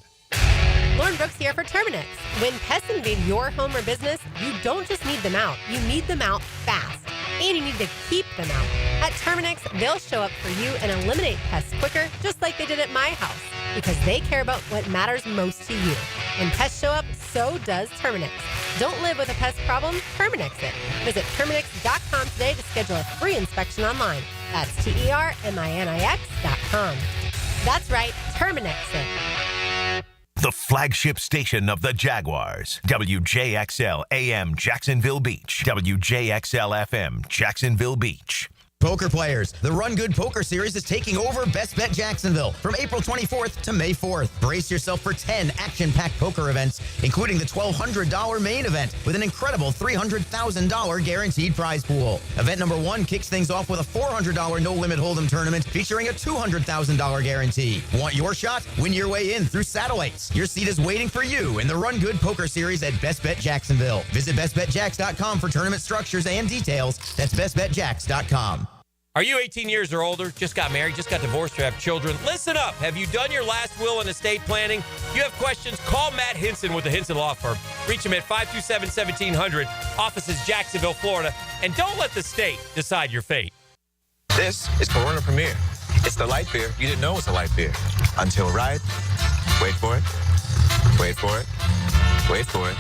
Lauren Brooks here for Terminix. When pests invade your home or business, you don't just need them out, you need them out fast. And you need to keep them out. At Terminix, they'll show up for you and eliminate pests quicker, just like they did at my house, because they care about what matters most to you. When pests show up, so does Terminix. Don't live with a pest problem, Terminix it. Visit Terminix.com today to schedule a free inspection online. That's TERMINIX.com. That's right, Terminix it. The flagship station of the Jaguars. WJXL AM Jacksonville Beach. WJXL FM Jacksonville Beach. Poker players, the Run Good Poker Series is taking over Best Bet Jacksonville from April 24th to May 4th. Brace yourself for 10 action-packed poker events, including the $1,200 main event with an incredible $300,000 guaranteed prize pool. Event number 1 kicks things off with a $400 no-limit hold'em tournament featuring a $200,000 guarantee. Want your shot? Win your way in through satellites. Your seat is waiting for you in the Run Good Poker Series at Best Bet Jacksonville. Visit bestbetjacks.com for tournament structures and details. That's bestbetjacks.com. Are you 18 years or older, just got married, just got divorced, or have children? Listen up. Have you done your last will and estate planning? If you have questions, call Matt Hinson with the Hinson Law Firm. Reach him at 527-1700, offices Jacksonville, Florida. And don't let the state decide your fate. This is Corona Premier. It's the light beer you didn't know was a light beer. Until right. Wait for it. Wait for it. Wait for it.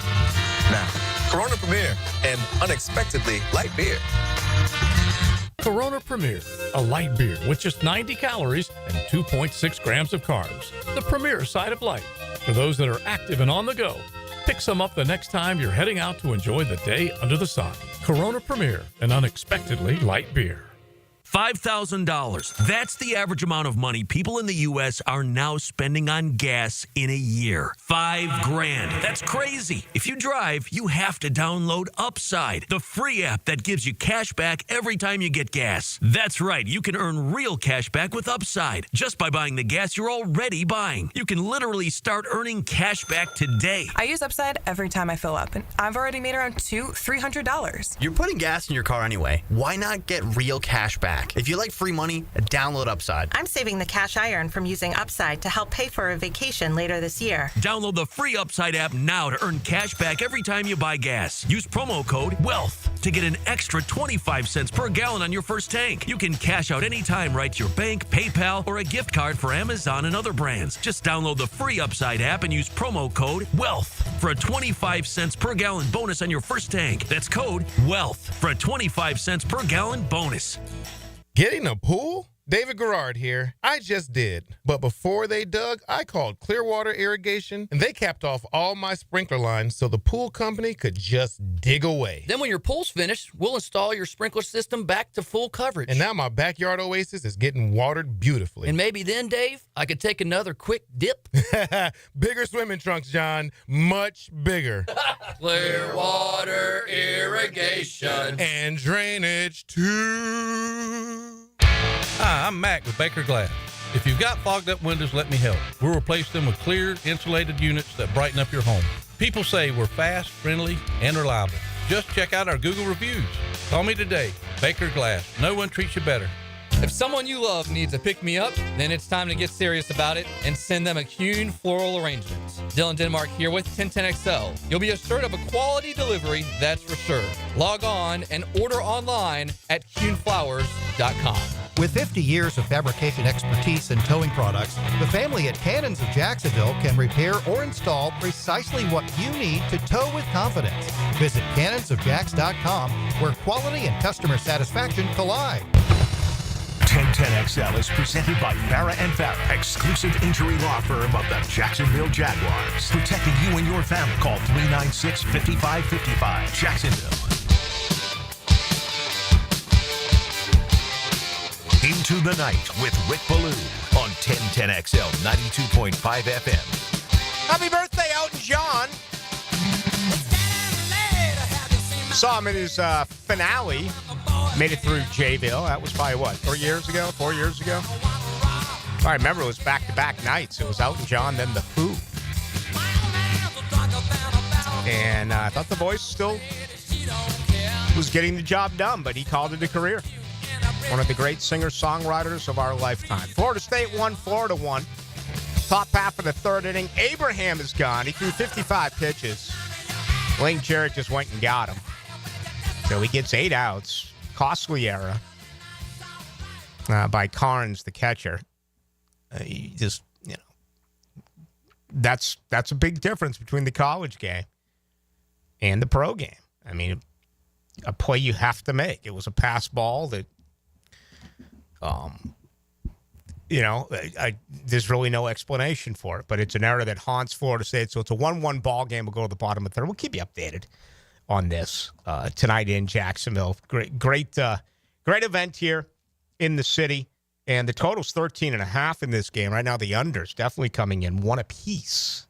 Now, Corona Premier, an unexpectedly light beer. Corona Premier, a light beer with just 90 calories and 2.6 grams of carbs. The premier side of light. For those that are active and on the go, pick some up the next time you're heading out to enjoy the day under the sun. Corona Premier, an unexpectedly light beer. $5,000. That's the average amount of money people in the U.S. are now spending on gas in a year. $5,000. That's crazy. If you drive, you have to download Upside, the free app that gives you cash back every time you get gas. That's right. You can earn real cash back with Upside just by buying the gas you're already buying. You can literally start earning cash back today. I use Upside every time I fill up, and I've already made around $200-$300. You're putting gas in your car anyway. Why not get real cash back? If you like free money, download Upside. I'm saving the cash I earn from using Upside to help pay for a vacation later this year. Download the free Upside app now to earn cash back every time you buy gas. Use promo code WEALTH to get an extra 25 cents per gallon on your first tank. You can cash out anytime right to your bank, PayPal, or a gift card for Amazon and other brands. Just download the free Upside app and use promo code WEALTH for a 25 cents per gallon bonus on your first tank. That's code WEALTH for a 25 cents per gallon bonus. Getting a pool? David Garrard here. I just did. But before they dug, I called Clearwater Irrigation, and they capped off all my sprinkler lines so the pool company could just dig away. Then when your pool's finished, we'll install your sprinkler system back to full coverage. And now my backyard oasis is getting watered beautifully. And maybe then, Dave, I could take another quick dip. Bigger swimming trunks, John. Much bigger. Clearwater Irrigation. And drainage, too. Hi, I'm Mac with Baker Glass. If you've got fogged up windows, let me help. We'll replace them with clear, insulated units that brighten up your home. People say we're fast, friendly, and reliable. Just check out our Google reviews. Call me today. Baker Glass. No one treats you better. If someone you love needs a pick-me-up, then it's time to get serious about it and send them a Kuhn floral arrangement. Dylan Denmark here with 1010XL. You'll be assured of a quality delivery, that's for sure. Log on and order online at kuhnflowers.com. With 50 years of fabrication expertise in towing products, the family at Cannons of Jacksonville can repair or install precisely what you need to tow with confidence. Visit cannonsofjacks.com, where quality and customer satisfaction collide. 1010XL is presented by Farah and Farah, exclusive injury law firm of the Jacksonville Jaguars. Protecting you and your family. Call 396-5555. Jacksonville. Into the Night with Rick Ballou on 1010XL 92.5 FM. Happy birthday, Elton John. Saw him in his finale. Made it through Jayville. That was probably, 4 years ago? I remember it was back-to-back nights. It was Elton John, then The Who. And I thought the voice still was getting the job done, but he called it a career. One of the great singer-songwriters of our lifetime. Florida State won, Florida won. Top half of the third inning. Abraham is gone. He threw 55 pitches. Lane Jarrett just went and got him. So he gets 8 outs. Costly error by Carnes, the catcher. That's a big difference between the college game and the pro game. I mean, a play you have to make. It was a pass ball that, there's really no explanation for it, but it's an error that haunts Florida State. So it's a 1-1 ball game. We'll go to the bottom of the third. We'll keep you updated on this tonight in Jacksonville. Great event here in the city. And the total's 13.5 in this game. Right now, the under's definitely coming in 1 apiece.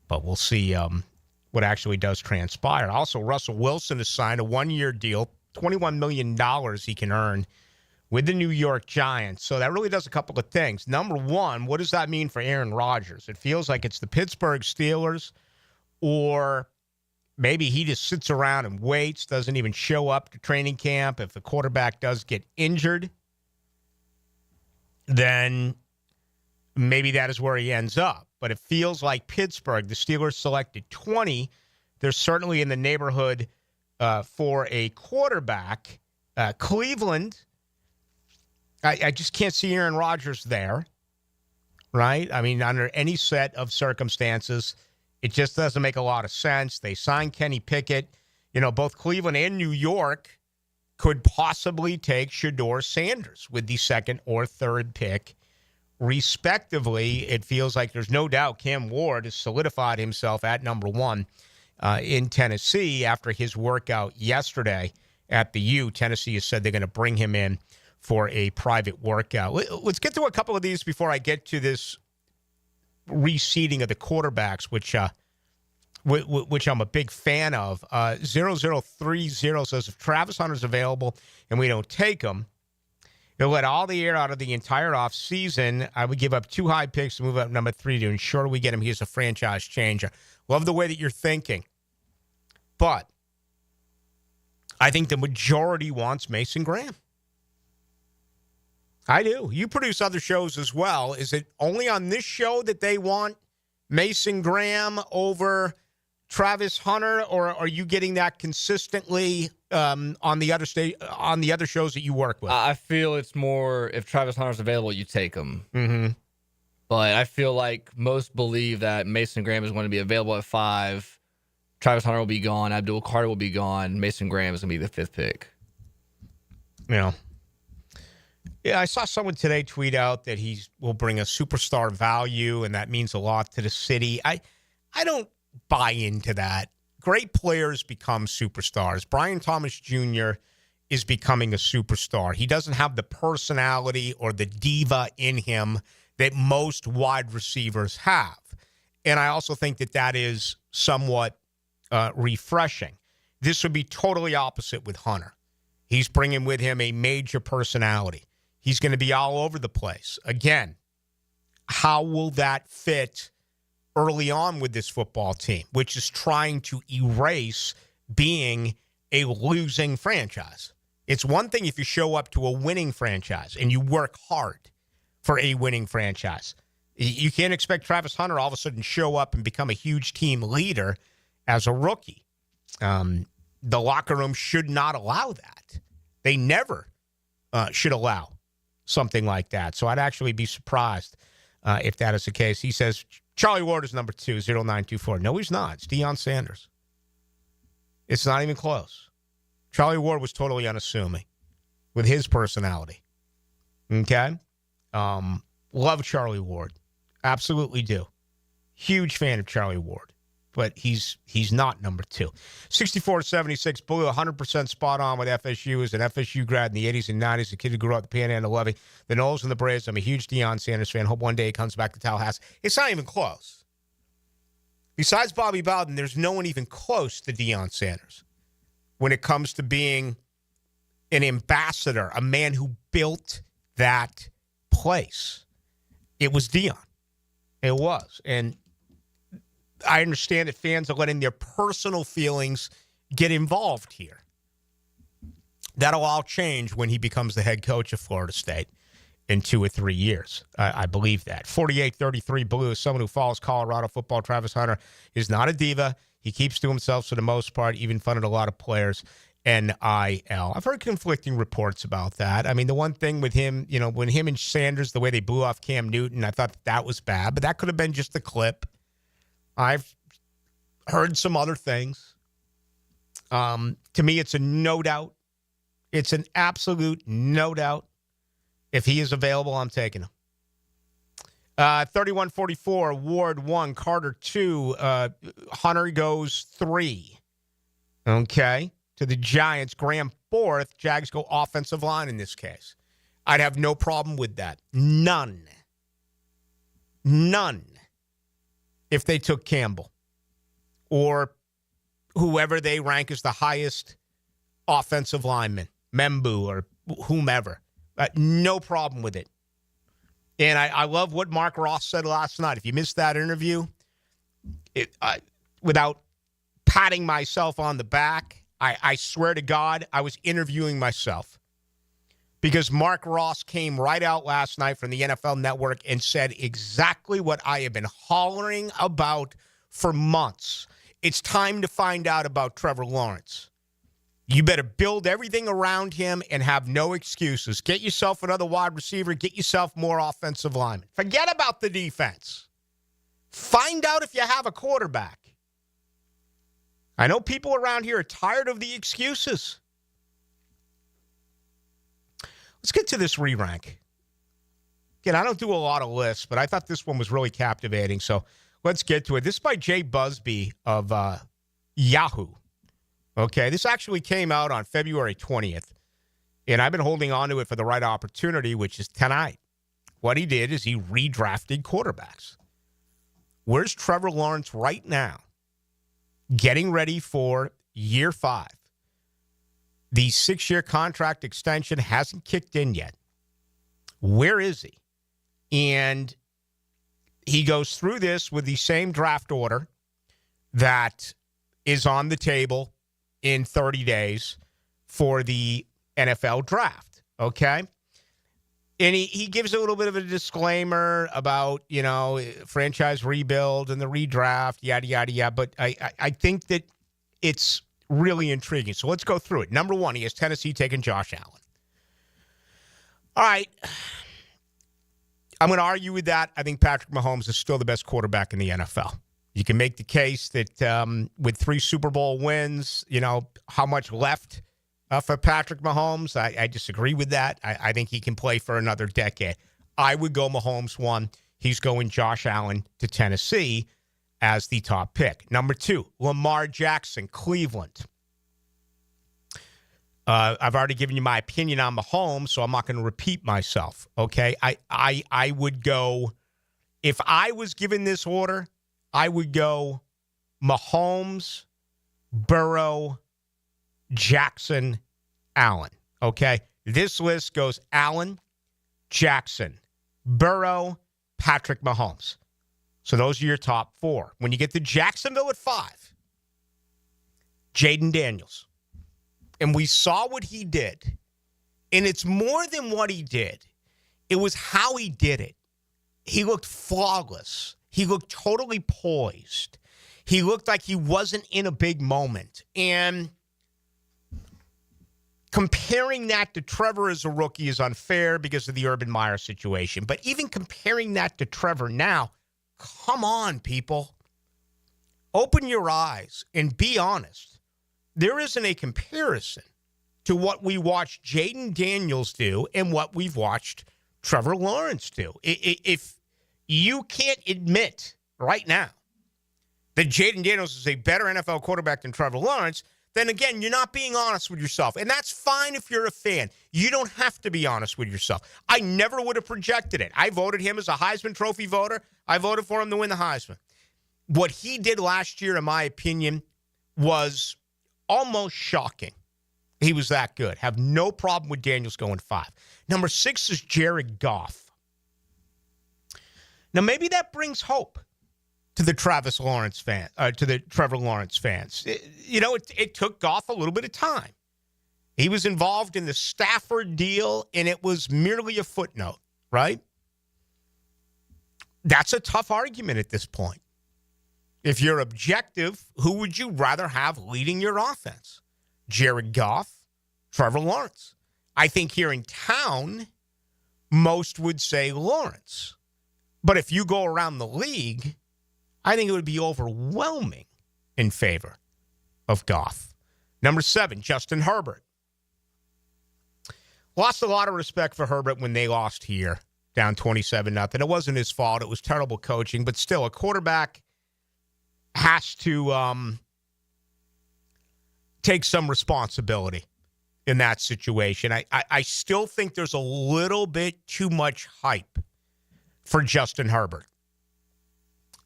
But we'll see what actually does transpire. Also, Russell Wilson has signed a 1-year deal, $21 million he can earn with the New York Giants. So that really does a couple of things. Number one, what does that mean for Aaron Rodgers? It feels like it's the Pittsburgh Steelers, or maybe he just sits around and waits, doesn't even show up to training camp. If the quarterback does get injured, then maybe that is where he ends up. But it feels like Pittsburgh, the Steelers selected 20. They're certainly in the neighborhood for a quarterback. Cleveland, I just can't see Aaron Rodgers there, right? I mean, under any set of circumstances, it just doesn't make a lot of sense. They signed Kenny Pickett. Both Cleveland and New York could possibly take Shedeur Sanders with the second or third pick, respectively. It feels like there's no doubt Cam Ward has solidified himself at number 1 in Tennessee after his workout yesterday at the U. Tennessee has said they're going to bring him in for a private workout. Let's get to a couple of these before I get to this reseeding of the quarterbacks, which I'm a big fan of. 0030 says, if Travis Hunter's available and we don't take him, it'll let all the air out of the entire offseason. I would give up 2 high picks to move up number 3 to ensure we get him. He's a franchise changer. Love the way that you're thinking. But I think the majority wants Mason Graham. I do. You produce other shows as well. Is it only on this show that they want Mason Graham over Travis Hunter, or are you getting that consistently on the other shows that you work with? I feel it's more if Travis Hunter's available, you take him. Mm-hmm. But I feel like most believe that Mason Graham is going to be available at 5. Travis Hunter will be gone. Abdul Carter will be gone. Mason Graham is going to be the 5th pick. Yeah, I saw someone today tweet out that he will bring a superstar value, and that means a lot to the city. I don't buy into that. Great players become superstars. Brian Thomas Jr. is becoming a superstar. He doesn't have the personality or the diva in him that most wide receivers have. And I also think that is somewhat refreshing. This would be totally opposite with Hunter. He's bringing with him a major personality. He's going to be all over the place. Again, how will that fit early on with this football team, which is trying to erase being a losing franchise? It's one thing if you show up to a winning franchise and you work hard for a winning franchise. You can't expect Travis Hunter all of a sudden show up and become a huge team leader as a rookie. The locker room should not allow that. They never should allow something like that. So I'd actually be surprised if that is the case. He says, Charlie Ward is number 2, 0924. No, he's not. It's Deion Sanders. It's not even close. Charlie Ward was totally unassuming with his personality. Okay? Love Charlie Ward. Absolutely do. Huge fan of Charlie Ward. But he's not number 2. 64-76, Blue, 100% spot on with FSU. As an FSU grad in the 80s and 90s, a kid who grew up at the Panhandle Levee, the Knowles and the Braves. I'm a huge Dion Sanders fan. Hope one day he comes back to Tallahassee. It's not even close. Besides Bobby Bowden, there's no one even close to Dion Sanders when it comes to being an ambassador, a man who built that place. It was Dion. It was. And I understand that fans are letting their personal feelings get involved here. That'll all change when he becomes the head coach of Florida State in 2 or 3 years. I believe that. 48-33 Blue is someone who follows Colorado football. Travis Hunter is not a diva. He keeps to himself for the most part, even funded a lot of players. NIL. I've heard conflicting reports about that. I mean, the one thing with him, when him and Sanders, the way they blew off Cam Newton, I thought that was bad, but that could have been just a clip. I've heard some other things. To me, it's a no doubt. It's an absolute no doubt. If he is available, I'm taking him. 31-44, Ward 1, Carter 2, Hunter goes 3. Okay. To the Giants, Graham 4th. Jags go offensive line in this case. I'd have no problem with that. None. If they took Campbell or whoever they rank as the highest offensive lineman, Membu or whomever. No problem with it. And I love what Mark Ross said last night. If you missed that interview, without patting myself on the back, I swear to God, I was interviewing myself. Because Mark Ross came right out last night from the NFL Network and said exactly what I have been hollering about for months. It's time to find out about Trevor Lawrence. You better build everything around him and have no excuses. Get yourself another wide receiver. Get yourself more offensive linemen. Forget about the defense. Find out if you have a quarterback. I know people around here are tired of the excuses. Let's get to this re-rank. Again, I don't do a lot of lists, but I thought this one was really captivating, so let's get to it. This is by Jay Busby of Yahoo. Okay, this actually came out on February 20th, and I've been holding on to it for the right opportunity, which is tonight. What he did is he redrafted quarterbacks. Where's Trevor Lawrence right now? Getting ready for year 5. The 6-year contract extension hasn't kicked in yet. Where is he? And he goes through this with the same draft order that is on the table in 30 days for the NFL draft, okay? And he gives a little bit of a disclaimer about, franchise rebuild and the redraft, yada, yada, yada. But I think that it's really intriguing. So let's go through it. Number 1, he has Tennessee taking Josh Allen. All right. I'm going to argue with that. I think Patrick Mahomes is still the best quarterback in the NFL. You can make the case that with 3 Super Bowl wins, how much left for Patrick Mahomes. I disagree with that. I think he can play for another decade. I would go Mahomes 1. He's going Josh Allen to Tennessee as the top pick. Number 2, Lamar Jackson, Cleveland. I've already given you my opinion on Mahomes, so I'm not going to repeat myself, okay? I would go, if I was given this order, I would go Mahomes, Burrow, Jackson, Allen, okay? This list goes Allen, Jackson, Burrow, Patrick Mahomes. So those are your top 4. When you get to Jacksonville at 5, Jaden Daniels. And we saw what he did. And it's more than what he did. It was how he did it. He looked flawless. He looked totally poised. He looked like he wasn't in a big moment. And comparing that to Trevor as a rookie is unfair because of the Urban Meyer situation. But even comparing that to Trevor now, come on, people. Open your eyes and be honest. There isn't a comparison to what we watched Jaden Daniels do and what we've watched Trevor Lawrence do? If you can't admit right now that Jaden Daniels is a better NFL quarterback than Trevor Lawrence, then again, you're not being honest with yourself. And that's fine if you're a fan. You don't have to be honest with yourself. I never would have projected it. I voted him as a Heisman Trophy voter. I voted for him to win the Heisman. What he did last year, in my opinion, was almost shocking. He was that good. Have no problem with Daniels going 5. Number 6 is Jared Goff. Now, maybe that brings hope to the Trevor Lawrence fans. It took Goff a little bit of time. He was involved in the Stafford deal, and it was merely a footnote, right? That's a tough argument at this point. If you're objective, who would you rather have leading your offense? Jared Goff, Trevor Lawrence. I think here in town, most would say Lawrence. But if you go around the league, I think it would be overwhelming in favor of Goff. Number 7, Justin Herbert. Lost a lot of respect for Herbert when they lost here, down 27-0. It wasn't his fault. It was terrible coaching. But still, a quarterback has to take some responsibility in that situation. I still think there's a little bit too much hype for Justin Herbert.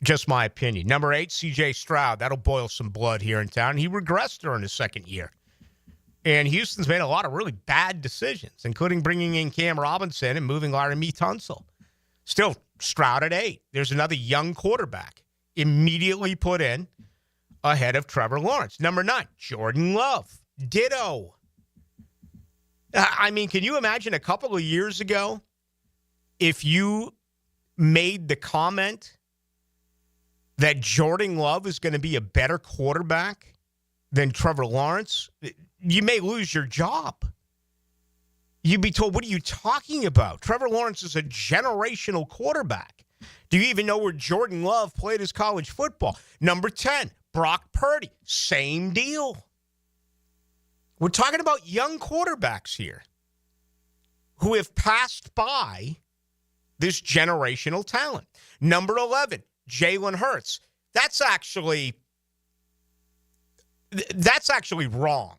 Just my opinion. Number 8, C.J. Stroud. That'll boil some blood here in town. He regressed during his second year. And Houston's made a lot of really bad decisions, including bringing in Cam Robinson and moving Laramie Tunsil. Still, Stroud at 8. There's another young quarterback immediately put in ahead of Trevor Lawrence. Number 9, Jordan Love. Ditto. I mean, can you imagine a couple of years ago if you made the comment that Jordan Love is going to be a better quarterback than Trevor Lawrence? You may lose your job. You'd be told, what are you talking about? Trevor Lawrence is a generational quarterback. Do you even know where Jordan Love played his college football? Number 10, Brock Purdy. Same deal. We're talking about young quarterbacks here who have passed by this generational talent. Number 11, Jalen Hurts. That's actually wrong.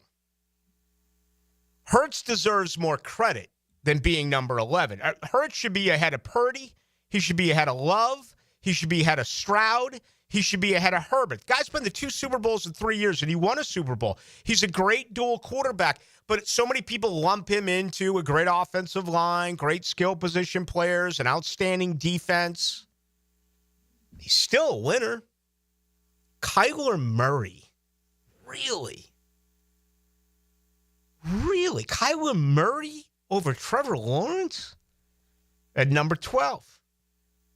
Hurts deserves more credit than being number 11. Hurts should be ahead of Purdy. He should be ahead of Love. He should be ahead of Stroud. He should be ahead of Herbert. Guy's been to 2 Super Bowls in 3 years, and he won a Super Bowl. He's a great dual quarterback, but so many people lump him into a great offensive line, great skill position players, an outstanding defense. He's still a winner. Kyler Murray. Really? Really? Kyler Murray over Trevor Lawrence? At number 12,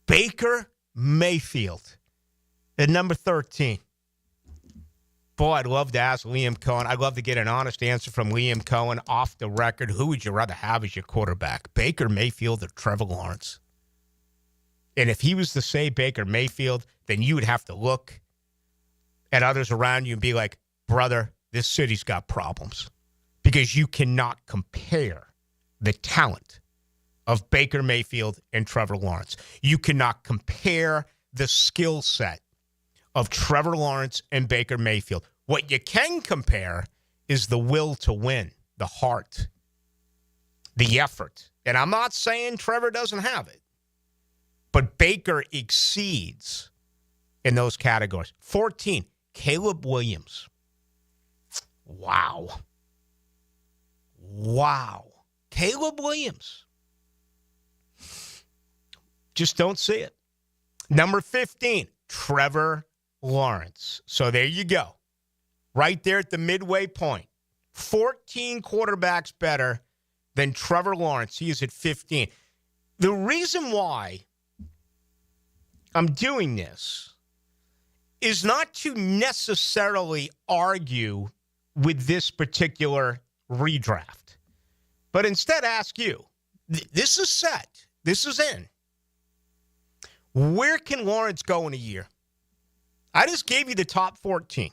Baker Mayfield. At number 13. Boy, I'd love to ask Liam Cohen. I'd love to get an honest answer from Liam Cohen off the record. Who would you rather have as your quarterback, Baker Mayfield or Trevor Lawrence? And if he was to say Baker Mayfield, then you would have to look at others around you and be like, brother, this city's got problems. Because you cannot compare the talent of Baker Mayfield and Trevor Lawrence. You cannot compare the skill set of Trevor Lawrence and Baker Mayfield. What you can compare is the will to win, the heart, the effort. And I'm not saying Trevor doesn't have it, but Baker exceeds in those categories. 14, Caleb Williams. Wow. Caleb Williams. Just don't see it. Number 15, Trevor Lawrence. So there you go. Right there at the midway point. 14 quarterbacks better than Trevor Lawrence. He is at 15. The reason why I'm doing this is not to necessarily argue with this particular redraft, but instead ask you, this is set. This is in. Where can Lawrence go in a year? I just gave you the top 14.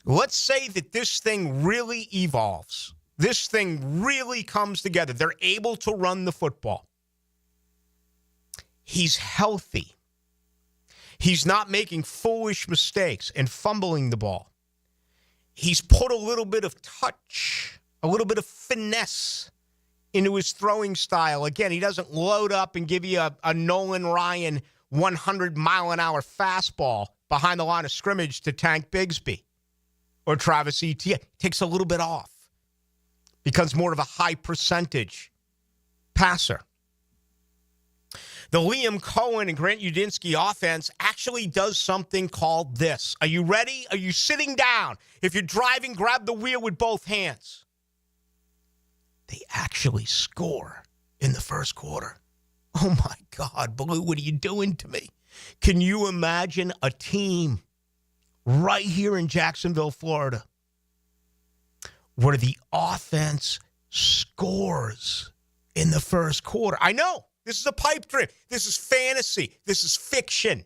Let's say that this thing really evolves. this thing really comes together. They're able to run the football. He's healthy. He's not making foolish mistakes and fumbling the ball. He's put a little bit of touch, a little bit of finesse into his throwing style. Again, he doesn't load up and give you a Nolan Ryan 100-mile-an-hour fastball behind the line of scrimmage to Tank Bigsby or Travis Etienne. Takes a little bit off. Becomes more of a high percentage passer. The Liam Cohen and Grant Udinski offense actually does something called this. Are you ready? Are you sitting down? If you're driving, grab the wheel with both hands. They actually score in the first quarter. Oh, my God, Ballou, what are you doing to me? Can you imagine a team right here in Jacksonville, Florida, where the offense scores in the first quarter? I know. This is a pipe dream. This is fantasy. This is fiction.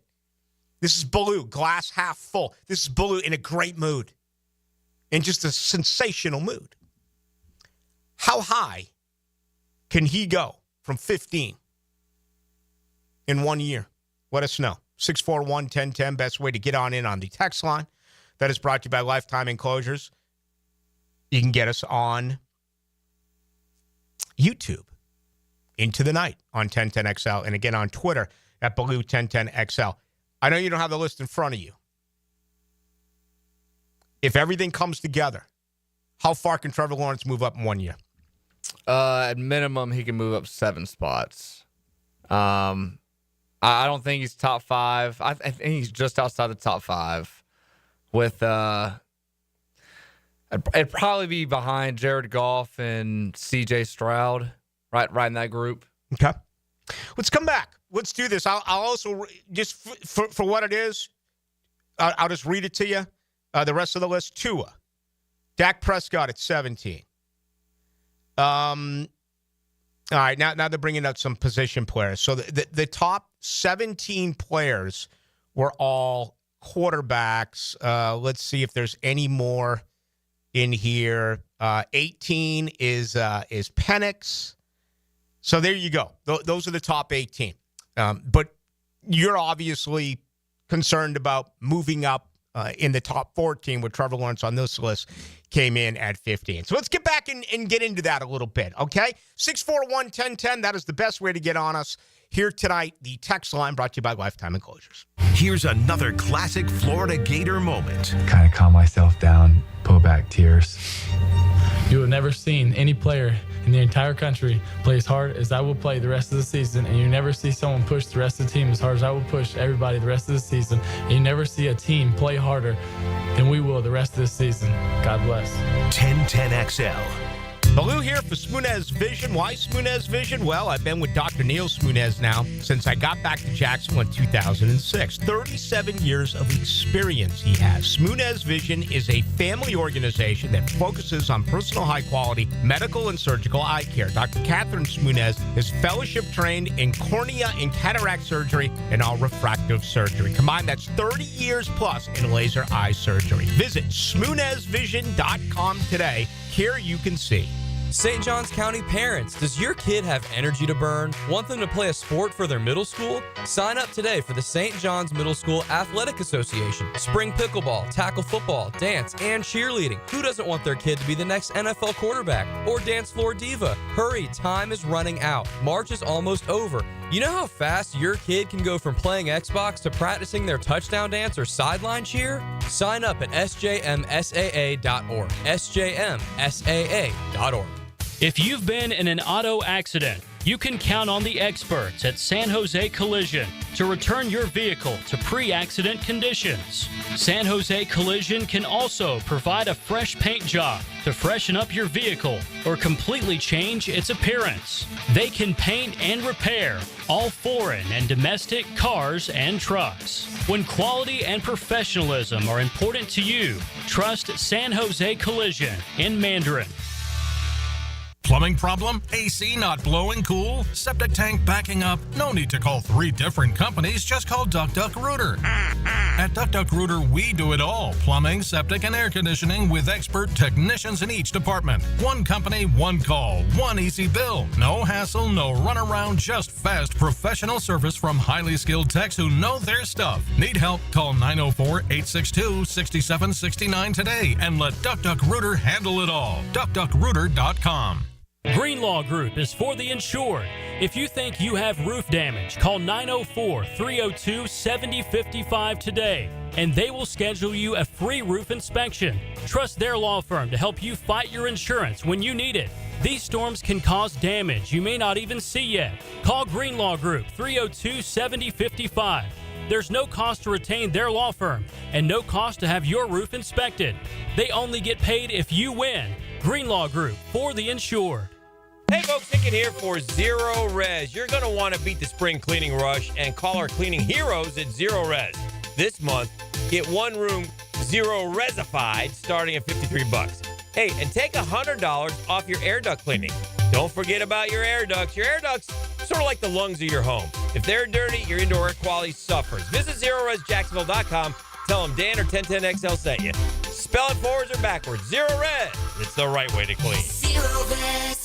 This is Ballou, glass half full. This is Ballou in a great mood. In just a sensational mood. How high can he go from 15 in 1 year? Let us know. 641-1010, best way to get on in on the text line. That is brought to you by Lifetime Enclosures. You can get us on YouTube. Into the Night on 1010XL, and again on Twitter at Ballou1010XL. I know you don't have the list in front of you. If everything comes together, how far can Trevor Lawrence move up in 1 year? At minimum, he can move up 7 spots. I don't think he's top 5. I think he's just outside the top 5. With it'd probably be behind Jared Goff and C.J. Stroud. Right in that group. Okay. Let's come back. Let's do this. I'll also, just for what it is, I'll just read it to you. The rest of the list, Tua. Dak Prescott at 17. All right, now they're bringing out some position players. So the top 17 players were all quarterbacks. Let's see if there's any more in here. 18 is Penix. So there you go. Those are the top 18. But you're obviously concerned about moving up in the top 14 with Trevor Lawrence on this list came in at 15. So let's get back and get into that a little bit, okay? 641-1010, that is the best way to get on us here tonight. The text line brought to you by Lifetime Enclosures. Here's another classic Florida Gator moment. Kind of calm myself down, pull back tears. You have never seen any player in the entire country play as hard as I will play the rest of the season, and you never see someone push the rest of the team as hard as I will push everybody the rest of the season, and you never see a team play harder than we will the rest of the season. God bless. 1010XL. Ballou here for Spunez Vision. Why Spunez Vision? Well, I've been with Dr. Neil Spunez now since I got back to Jacksonville in 2006. 37 years of experience he has. Spunez Vision is a family organization that focuses on personal high-quality medical and surgical eye care. Dr. Catherine Spunez is fellowship-trained in cornea and cataract surgery and all refractive surgery. Combined, that's 30 years plus in laser eye surgery. Visit SpunezVision.com today. Here you can see. St. Johns County parents, does your kid have energy to burn? Want them to play a sport for their middle school? Sign up today for the St. John's Middle School Athletic Association. Spring pickleball, tackle football, dance, and cheerleading. Who doesn't want their kid to be the next NFL quarterback or dance floor diva? Hurry, time is running out. March is almost over. You know how fast your kid can go from playing Xbox to practicing their touchdown dance or sideline cheer? Sign up at sjmsaa.org. sjmsaa.org. If you've been in an auto accident, you can count on the experts at San Jose Collision to return your vehicle to pre-accident conditions. San Jose Collision can also provide a fresh paint job to freshen up your vehicle or completely change its appearance. They can paint and repair all foreign and domestic cars and trucks. When quality and professionalism are important to you, trust San Jose Collision in Mandarin. Plumbing problem? AC not blowing cool? Septic tank backing up? No need to call 3 different companies. Just call Duck Duck Rooter. At Duck Duck Rooter, we do it all. Plumbing, septic, and air conditioning with expert technicians in each department. One company, one call, one easy bill. No hassle, no runaround, just fast professional service from highly skilled techs who know their stuff. Need help? Call 904-862-6769 today and let Duck Duck Rooter handle it all. DuckDuckRooter.com. Greenlaw Group is for the insured. If you think you have roof damage, call 904-302-7055 today, and they will schedule you a free roof inspection. Trust their law firm to help you fight your insurance when you need it. These storms can cause damage you may not even see yet. Call Greenlaw Group 302-7055. There's no cost to retain their law firm and no cost to have your roof inspected. They only get paid if you win. Greenlaw Group, for the insured. Hey folks, Hicken here for Zero Res. You're going to want to beat the spring cleaning rush and call our cleaning heroes at Zero Res. This month, get one room Zero Resified starting at $53. Hey, and take $100 off your air duct cleaning. Don't forget about your air ducts. Your air ducts sort of like the lungs of your home. If they're dirty, your indoor air quality suffers. Visit ZeroResJacksonville.com. Tell them Dan or 1010XL sent you. Spell it forwards or backwards. Zero Res. It's the right way to clean. Zero Res.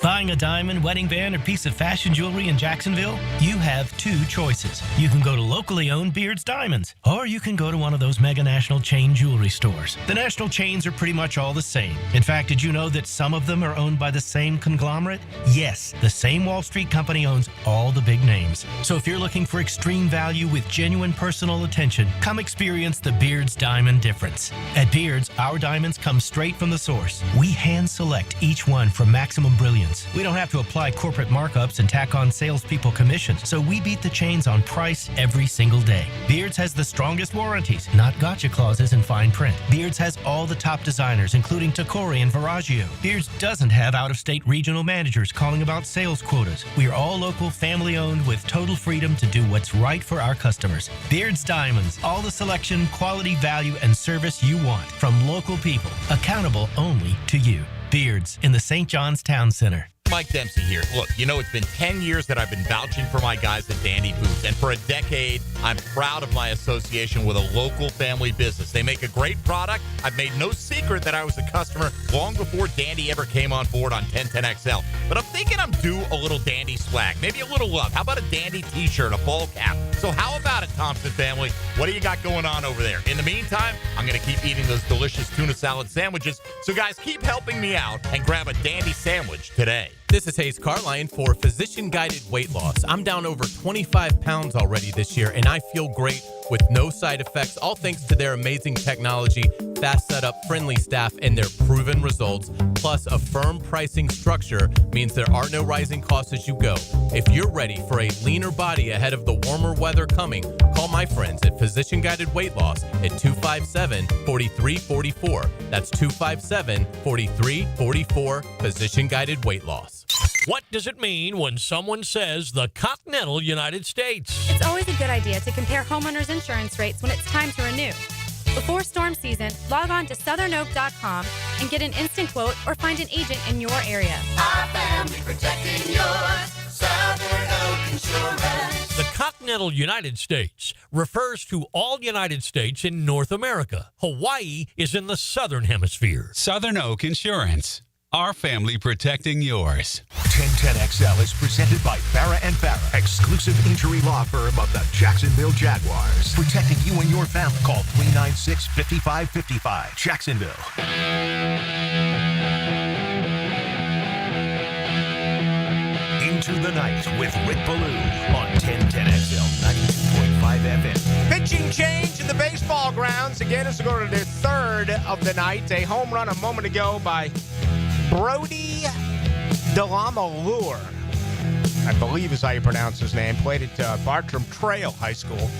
Buying a diamond, wedding band, or piece of fashion jewelry in Jacksonville? You have two choices. You can go to locally owned Beard's Diamonds, or you can go to one of those mega national chain jewelry stores. The national chains are pretty much all the same. In fact, did you know that some of them are owned by the same conglomerate? Yes, the same Wall Street company owns all the big names. So if you're looking for extreme value with genuine personal attention, come experience the Beard's Diamond difference. At Beard's, our diamonds come straight from the source. We hand select each one for maximum brilliance. We don't have to apply corporate markups and tack on salespeople commissions, so we beat the chains on price every single day. Beards has the strongest warranties, not gotcha clauses in fine print. Beards has all the top designers, including Tacori and Viraggio. Beards doesn't have out-of-state regional managers calling about sales quotas. We are all local, family-owned, with total freedom to do what's right for our customers. Beards Diamonds, all the selection, quality, value, and service you want from local people, accountable only to you. Beards in the St. John's Town Center. Mike Dempsey here. Look, you know, it's been 10 years that I've been vouching for my guys at Dandy Foods, and for a decade, I'm proud of my association with a local family business. They make a great product. I've made no secret that I was a customer long before Dandy ever came on board on 1010XL. But I'm thinking I'm due a little Dandy swag, maybe a little love. How about a Dandy t-shirt, a ball cap? So how about it, Thompson family? What do you got going on over there? In the meantime, I'm going to keep eating those delicious tuna salad sandwiches. So guys, keep helping me out and grab a Dandy sandwich today. This is Hayes Carline for Physician Guided Weight Loss. I'm down over 25 pounds already this year, and I feel great with no side effects, all thanks to their amazing technology, fast setup, friendly staff, and their proven results. Plus, a firm pricing structure means there are no rising costs as you go. If you're ready for a leaner body ahead of the warmer weather coming, call my friends at Physician Guided Weight Loss at 257-4344. That's 257-4344, Physician Guided Weight Loss. What does it mean when someone says the continental United States? It's always a good idea to compare homeowners' insurance rates when it's time to renew. Before storm season, log on to southernoak.com and get an instant quote or find an agent in your area. Our family protecting yours. Southern Oak Insurance. The continental United States refers to all United States in North America. Hawaii is in the southern hemisphere. Southern Oak Insurance. Our family protecting yours. 1010XL is presented by Farah and Farah, exclusive injury law firm of the Jacksonville Jaguars. Protecting you and your family. Call 396-5555. Jacksonville. Into the Night with Rick Ballou on 1010XL 92.5 FM. Pitching change in the baseball grounds. Again, as we go to the third of the night. A home run a moment ago by Brody Delamalure, I believe is how you pronounce his name. Played at Bartram Trail High School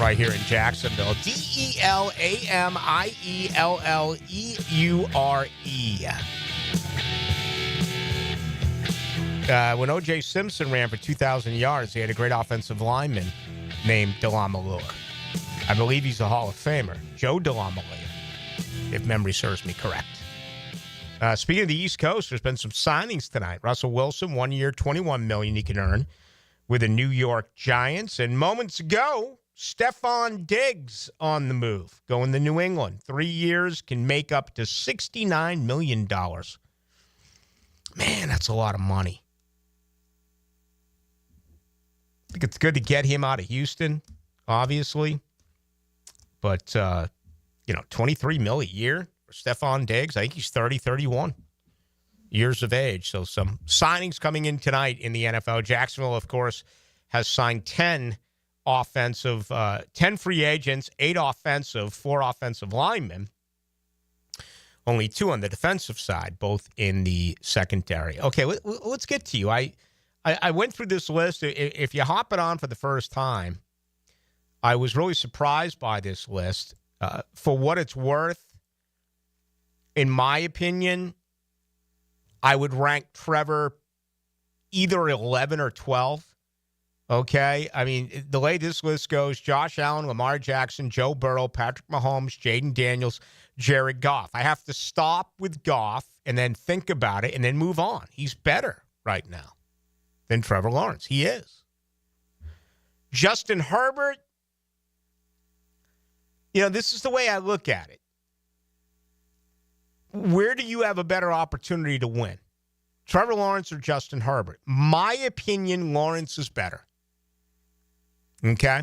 right here in Jacksonville. Delamileure. When O.J. Simpson ran for 2,000 yards, he had a great offensive lineman named Delamalure. I believe he's a Hall of Famer. Joe Delamalure, if memory serves me correct. Speaking of the East Coast, there's been some signings tonight. Russell Wilson, 1 year, $21 million he can earn with the New York Giants. And moments ago, Stephon Diggs on the move, going to New England. 3 years, can make up to $69 million. Man, that's a lot of money. I think it's good to get him out of Houston, obviously. But, $23 million a year for Stephon Diggs. I think he's 30, 31 years of age. So some signings coming in tonight in the NFL. Jacksonville, of course, has signed 10 free agents, 8 offensive, 4 offensive linemen. Only 2 on the defensive side, both in the secondary. Okay, let's get to you. I went through this list. If you hop it on for the first time, I was really surprised by this list. For what it's worth, in my opinion, I would rank Trevor either 11 or 12. Okay? I mean, the way this list goes, Josh Allen, Lamar Jackson, Joe Burrow, Patrick Mahomes, Jaden Daniels, Jared Goff. I have to stop with Goff and then think about it and then move on. He's better right now than Trevor Lawrence. He is. Justin Herbert, this is the way I look at it. Where do you have a better opportunity to win? Trevor Lawrence or Justin Herbert? My opinion, Lawrence is better. Okay?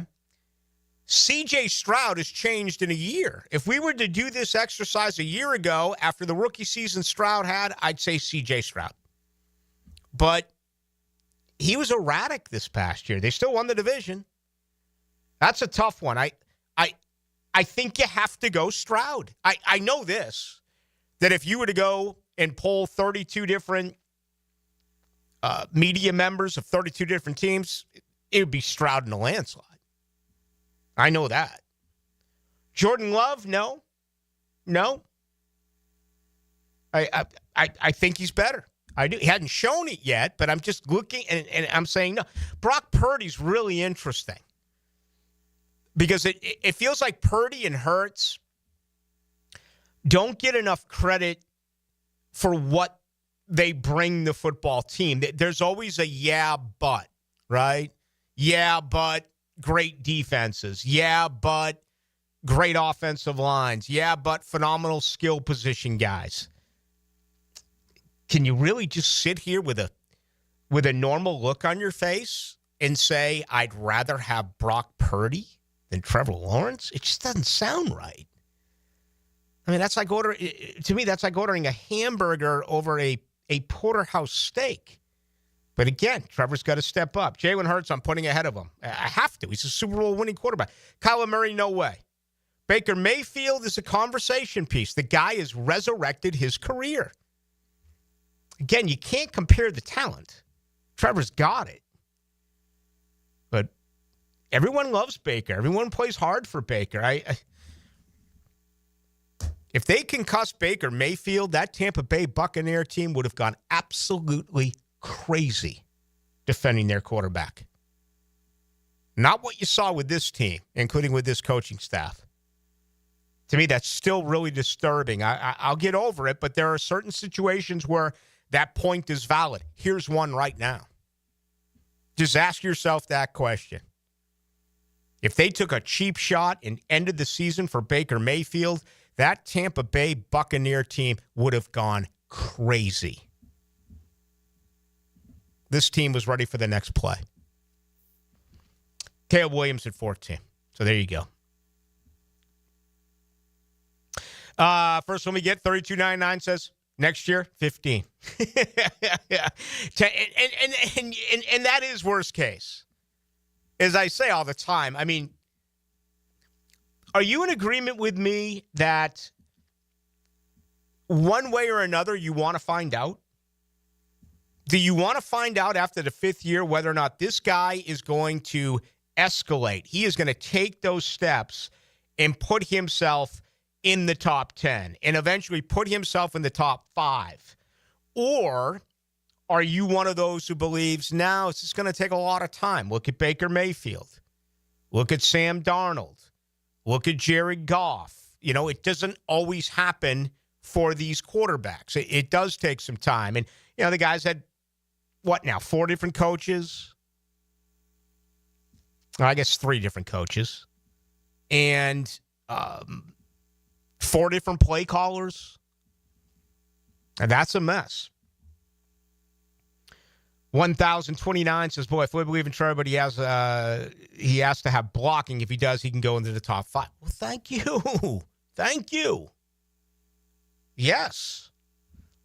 C.J. Stroud has changed in a year. If we were to do this exercise a year ago after the rookie season Stroud had, I'd say C.J. Stroud. But he was erratic this past year. They still won the division. That's a tough one. I think you have to go Stroud. I know this, that if you were to go and poll 32 different media members of 32 different teams, it would be Stroud in a landslide. I know that. Jordan Love, no. I think he's better. I do. He hadn't shown it yet, but I'm just looking and I'm saying no. Brock Purdy's really interesting because it feels like Purdy and Hurts don't get enough credit for what they bring the football team. There's always a yeah, but, right? Yeah, but great defenses. Yeah, but great offensive lines. Yeah, but phenomenal skill position guys. Can you really just sit here with a normal look on your face and say, I'd rather have Brock Purdy than Trevor Lawrence? It just doesn't sound right. I mean, that's like ordering a hamburger over a porterhouse steak. But again, Trevor's got to step up. Jalen Hurts, I'm putting ahead of him. I have to. He's a Super Bowl winning quarterback. Kyler Murray, no way. Baker Mayfield is a conversation piece. The guy has resurrected his career. Again, you can't compare the talent. Trevor's got it. But everyone loves Baker. Everyone plays hard for Baker. If they concuss Baker Mayfield, that Tampa Bay Buccaneer team would have gone absolutely crazy defending their quarterback. Not what you saw with this team, including with this coaching staff. To me, that's still really disturbing. I'll get over it, but there are certain situations where that point is valid. Here's one right now. Just ask yourself that question. If they took a cheap shot and ended the season for Baker Mayfield, that Tampa Bay Buccaneer team would have gone crazy. This team was ready for the next play. Caleb Williams at 14. So there you go. First one we get, 3299 says, next year, 15. Yeah. And that is worst case. As I say all the time, I mean, are you in agreement with me that one way or another you want to find out? Do you want to find out after the 5th year whether or not this guy is going to escalate? He is going to take those steps and put himself in the top 10 and eventually put himself in the top 5? Or are you one of those who believes, now it's just going to take a lot of time? Look at Baker Mayfield. Look at Sam Darnold. Look at Jared Goff. You know, it doesn't always happen for these quarterbacks. It does take some time. And, you know, the guys had, 4 different coaches? I guess 3 different coaches, and 4 different play callers. And that's a mess. 1029 says, boy, if we believe in Trevor, but he has to have blocking. If he does, he can go into the top 5. Well, thank you. Thank you. Yes.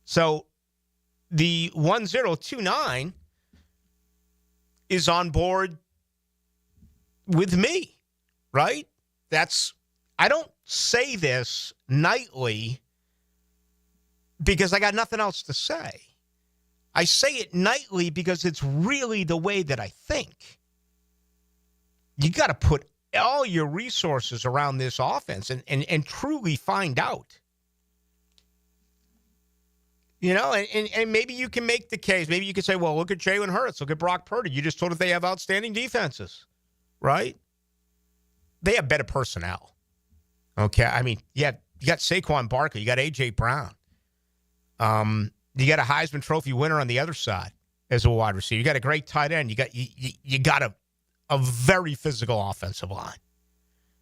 So the 1029 is on board with me, right? I don't say this nightly because I got nothing else to say. I say it nightly because it's really the way that I think. You got to put all your resources around this offense and truly find out. You know, and maybe you can make the case. Maybe you could say, well, look at Jalen Hurts. Look at Brock Purdy. You just told us they have outstanding defenses, right? They have better personnel. Okay, I mean, you got Saquon Barkley. You got A.J. Brown. You got a Heisman Trophy winner on the other side as a wide receiver. You got a great tight end. You got a very physical offensive line.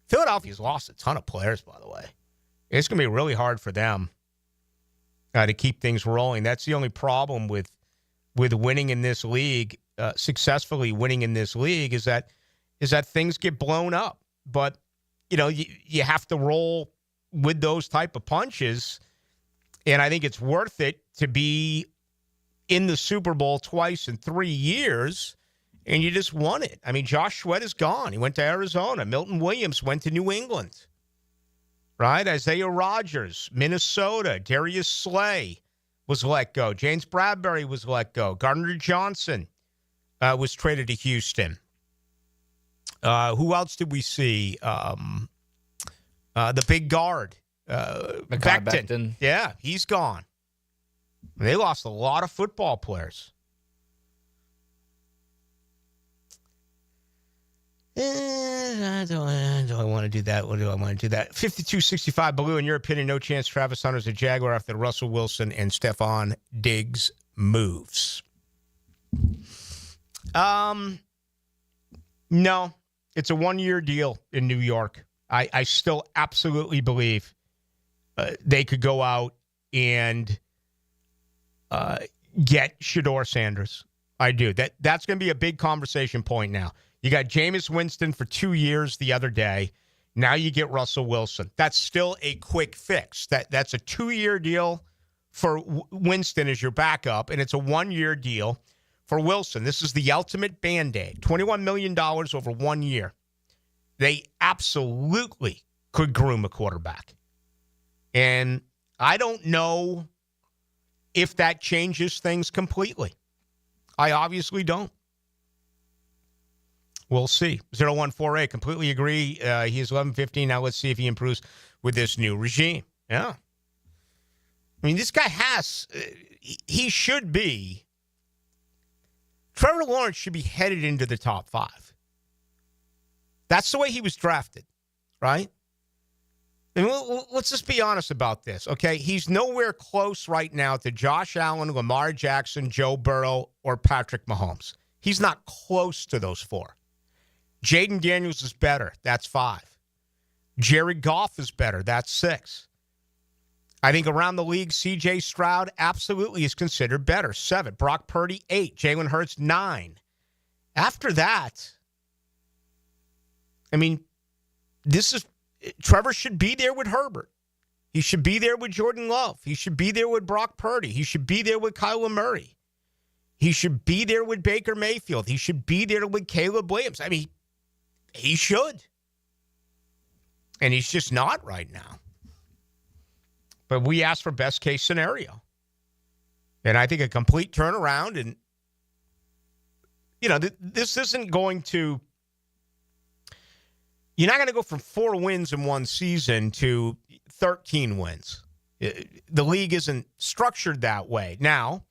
Philadelphia's lost a ton of players, by the way. It's going to be really hard for them to keep things rolling. That's the only problem with winning in this league, successfully winning in this league, is that things get blown up. But you have to roll with those type of punches, and I think it's worth it to be in the Super Bowl twice in 3 years, and you just won it. I mean, Josh Sweat is gone. He went to Arizona. Milton Williams went to New England. Right? Isaiah Rodgers, Minnesota. Darius Slay was let go. James Bradbury was let go. Gardner Johnson was traded to Houston. Who else did we see? The big guard. Becton. Yeah, he's gone. They lost a lot of football players. Do I want to do that? What do I want to do that? 5265 Ballou, in your opinion, no chance Travis Hunter's a Jaguar after Russell Wilson and Stephon Diggs moves. No, it's a 1-year deal in New York. I still absolutely believe they could go out and get Shedeur Sanders. I do. That's going to be a big conversation point now. You got Jameis Winston for 2 years the other day. Now you get Russell Wilson. That's still a quick fix. That's a 2-year deal for Winston as your backup, and it's a 1-year deal for Wilson. This is the ultimate Band-Aid. $21 million over 1 year. They absolutely could groom a quarterback. And I don't know if that changes things completely. I obviously don't. We'll see. 0148, completely agree. He is 11-15. Now let's see if he improves with this new regime. Yeah. I mean, this guy he should be, Trevor Lawrence should be headed into the top 5. That's the way he was drafted, right? And let's just be honest about this, okay? He's nowhere close right now to Josh Allen, Lamar Jackson, Joe Burrow, or Patrick Mahomes. He's not close to those 4. Jaden Daniels is better. That's 5. Jared Goff is better. That's 6. I think around the league, C.J. Stroud absolutely is considered better. 7. Brock Purdy, 8. Jalen Hurts, 9. After that, I mean, Trevor should be there with Herbert. He should be there with Jordan Love. He should be there with Brock Purdy. He should be there with Kyler Murray. He should be there with Baker Mayfield. He should be there with Caleb Williams. I mean, he should. And he's just not right now. But we asked for best case scenario. And I think a complete turnaround. And, this isn't going to, you're not going to go from 4 wins in one season to 13 wins. The league isn't structured that way. Now,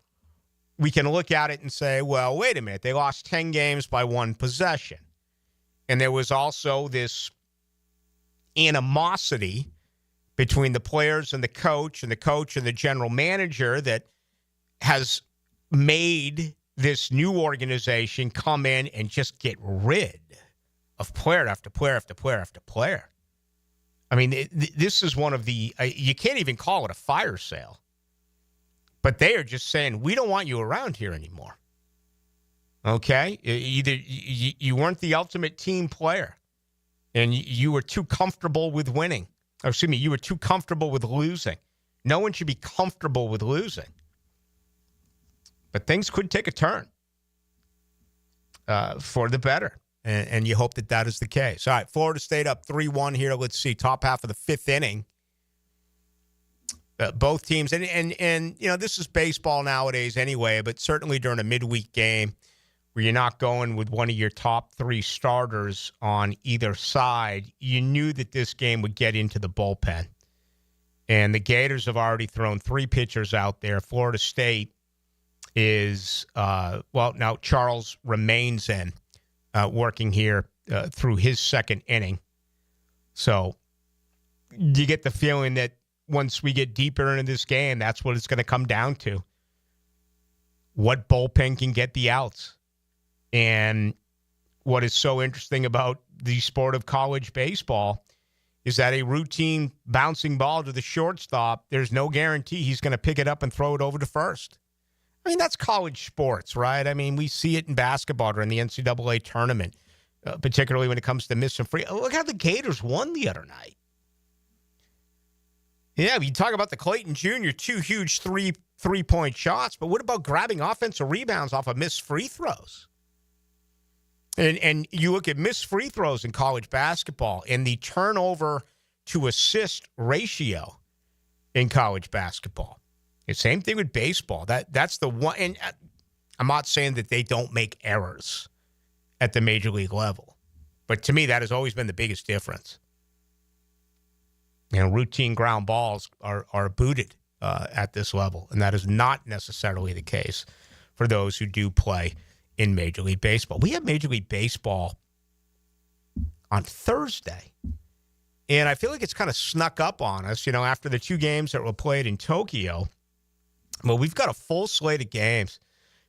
we can look at it and say, well, wait a minute. They lost 10 games by 1 possession. And there was also this animosity between the players and the coach and the general manager that has made this new organization come in and just get rid of player after player after player after player. I mean, this is one of the you can't even call it a fire sale. But they are just saying, we don't want you around here anymore. Okay? Either you weren't the ultimate team player and you were too comfortable with winning. Or excuse me, you were too comfortable with losing. No one should be comfortable with losing. But things could take a turn for the better. And you hope that that is the case. All right, Florida State up 3-1 here. Let's see, top half of the fifth inning. Both teams, and you know, this is baseball nowadays anyway, but certainly during a midweek game where you're not going with one of your top three starters on either side, you knew that this game would get into the bullpen. And the Gators have already thrown three pitchers out there. Florida State is, now Charles remains in, working here through his second inning. So you get the feeling that once we get deeper into this game, that's what it's going to come down to. What bullpen can get the outs? And what is so interesting about the sport of college baseball is that a routine bouncing ball to the shortstop, there's no guarantee he's going to pick it up and throw it over to first. I mean, that's college sports, right? I mean, we see it in basketball during the NCAA tournament, particularly when it comes to missing free. Look how the Gators won the other night. Yeah, you talk about the Clayton Jr., two huge three-point shots, but what about grabbing offensive rebounds off of missed free throws? And you look at missed free throws in college basketball and the turnover to assist ratio in college basketball. The same thing with baseball. That's the one. And I'm not saying that they don't make errors at the major league level, but to me, that has always been the biggest difference. You know, routine ground balls are booted at this level, and that is not necessarily the case for those who do play in Major League Baseball. We have Major League Baseball on Thursday, and I feel like it's kind of snuck up on us, you know, after the two games that were played in Tokyo. Well, we've got a full slate of games.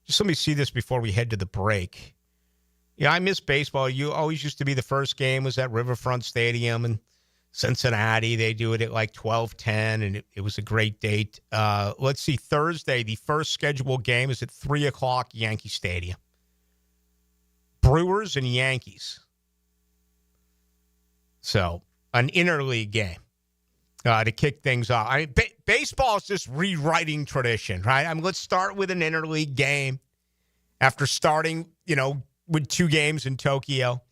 Just let me see this before we head to the break. Yeah, I miss baseball. You always used to be the first game was at Riverfront Stadium in Cincinnati. They do it at like 12:10, and it was a great date. Let's see, Thursday, the first scheduled game is at 3 o'clock, Yankee Stadium. Brewers and Yankees. So, an interleague game to kick things off. I mean, baseball is just rewriting tradition, right? I mean, let's start with an interleague game after starting, you know, with two games in Tokyo.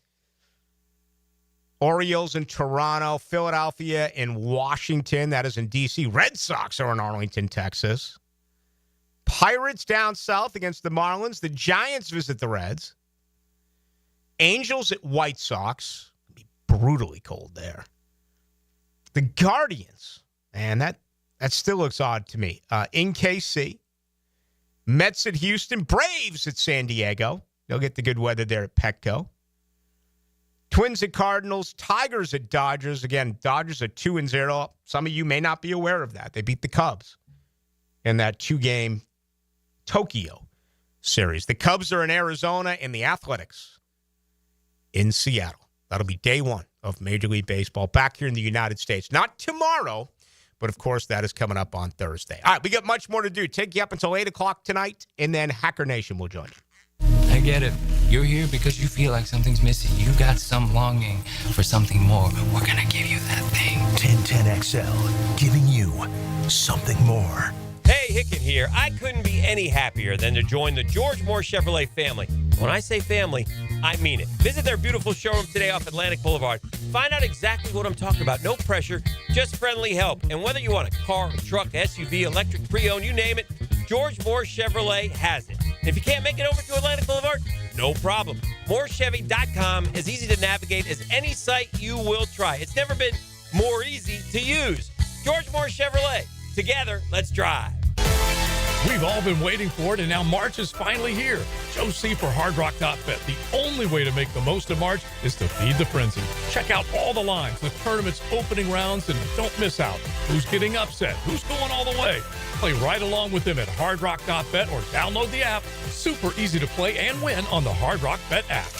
Orioles in Toronto, Philadelphia in Washington. That is in D.C. Red Sox are in Arlington, Texas. Pirates down south against the Marlins. The Giants visit the Reds. Angels at White Sox. It'll be brutally cold there. The Guardians. Man, that still looks odd to me. In KC. Mets at Houston. Braves at San Diego. They'll get the good weather there at Petco. Twins at Cardinals, Tigers at Dodgers. Again, Dodgers are 2-0. Some of you may not be aware of that. They beat the Cubs in that two-game Tokyo series. The Cubs are in Arizona, and the Athletics in Seattle. That'll be day one of Major League Baseball back here in the United States. Not tomorrow, but of course that is coming up on Thursday. All right, we got much more to do. Take you up until 8 o'clock tonight, and then Hacker Nation will join you. I get it. You're here because you feel like something's missing. You got some longing for something more. We're going to give you that thing. 1010XL, giving you something more. Hey, Hicken here. I couldn't be any happier than to join the George Moore Chevrolet family. When I say family, I mean it. Visit their beautiful showroom today off Atlantic Boulevard. Find out exactly what I'm talking about. No pressure, just friendly help. And whether you want a car, a truck, SUV, electric, pre-owned, you name it, George Moore Chevrolet has it. And if you can't make it over to Atlantic Boulevard, no problem. MooreChevy.com is easy to navigate as any site you will try. It's never been more easy to use. George Moore Chevrolet. Together, let's drive. We've all been waiting for it, and now March is finally here. Show C for Hard Rock Bet. The only way to make the most of March is to feed the frenzy. Check out all the lines, the tournament's opening rounds, and don't miss out. Who's getting upset? Who's going all the way? Play right along with them at Hard Rock Bet or download the app. Super easy to play and win on the Hard Rock Bet app.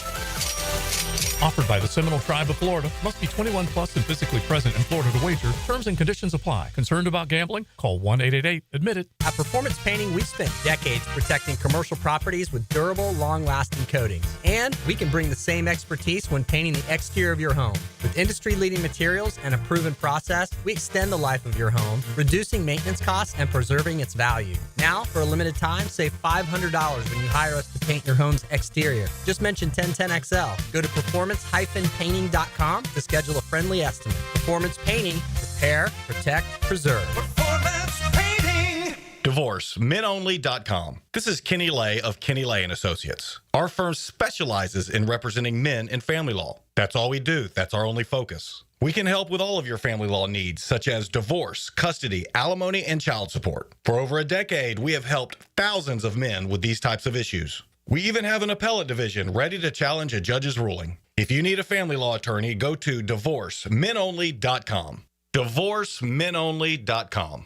Offered by the Seminole Tribe of Florida. Must be 21 plus and physically present in Florida to wager. Terms and conditions apply. Concerned about gambling? Call 1-888-ADMIT-IT. At Performance Painting, we've spent decades protecting commercial properties with durable, long-lasting coatings. And we can bring the same expertise when painting the exterior of your home. With industry-leading materials and a proven process, we extend the life of your home, reducing maintenance costs and preserving its value. Now, for a limited time, save $500 when you hire us to paint your home's exterior. Just mention 1010XL. Go to performancepainting.com to schedule a friendly estimate. Performance Painting. Repair, protect, preserve. Performance Painting. DivorceMenOnly.com. This is Kenny Lay of Kenny Lay & Associates. Our firm specializes in representing men in family law. That's all we do. That's our only focus. We can help with all of your family law needs, such as divorce, custody, alimony, and child support. For over a decade, we have helped thousands of men with these types of issues. We even have an appellate division ready to challenge a judge's ruling. If you need a family law attorney, go to DivorceMenOnly.com. DivorceMenOnly.com.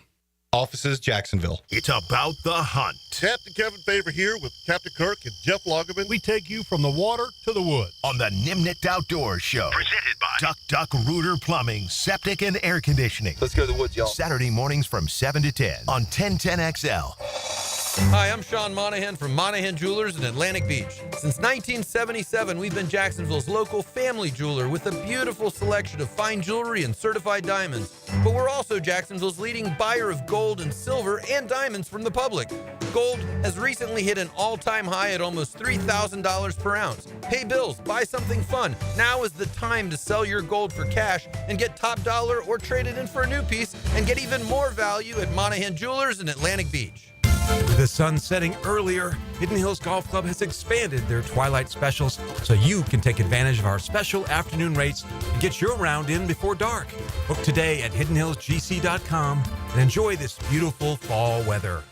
Offices, Jacksonville. It's about the hunt. Captain Kevin Favor here with Captain Kirk and Jeff Lagerman. We take you from the water to the woods. On the Nimnicht Outdoors Show. Presented by Duck Rooter Plumbing, Septic, and Air Conditioning. Let's go to the woods, y'all. Saturday mornings from 7 to 10 on 1010XL. Hi, I'm Sean Monahan from Monahan Jewelers in Atlantic Beach. Since 1977, we've been Jacksonville's local family jeweler with a beautiful selection of fine jewelry and certified diamonds. But we're also Jacksonville's leading buyer of gold and silver and diamonds from the public. Gold has recently hit an all-time high at almost $3,000 per ounce. Pay bills, buy something fun. Now is the time to sell your gold for cash and get top dollar or trade it in for a new piece and get even more value at Monahan Jewelers in Atlantic Beach. With the sun setting earlier, Hidden Hills Golf Club has expanded their twilight specials so you can take advantage of our special afternoon rates and get your round in before dark. Book today at hiddenhillsgc.com and enjoy this beautiful fall weather.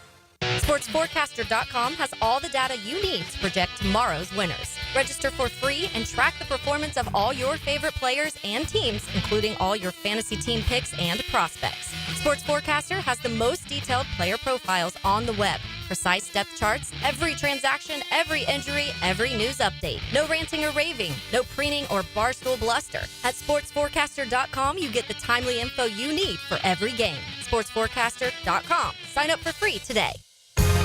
SportsForecaster.com has all the data you need to project tomorrow's winners. Register for free and track the performance of all your favorite players and teams, including all your fantasy team picks and prospects. Sports Forecaster has the most detailed player profiles on the web, precise depth charts, every transaction, every injury, every news update. No ranting or raving, no preening or barstool bluster. At SportsForecaster.com, you get the timely info you need for every game. SportsForecaster.com. Sign up for free today.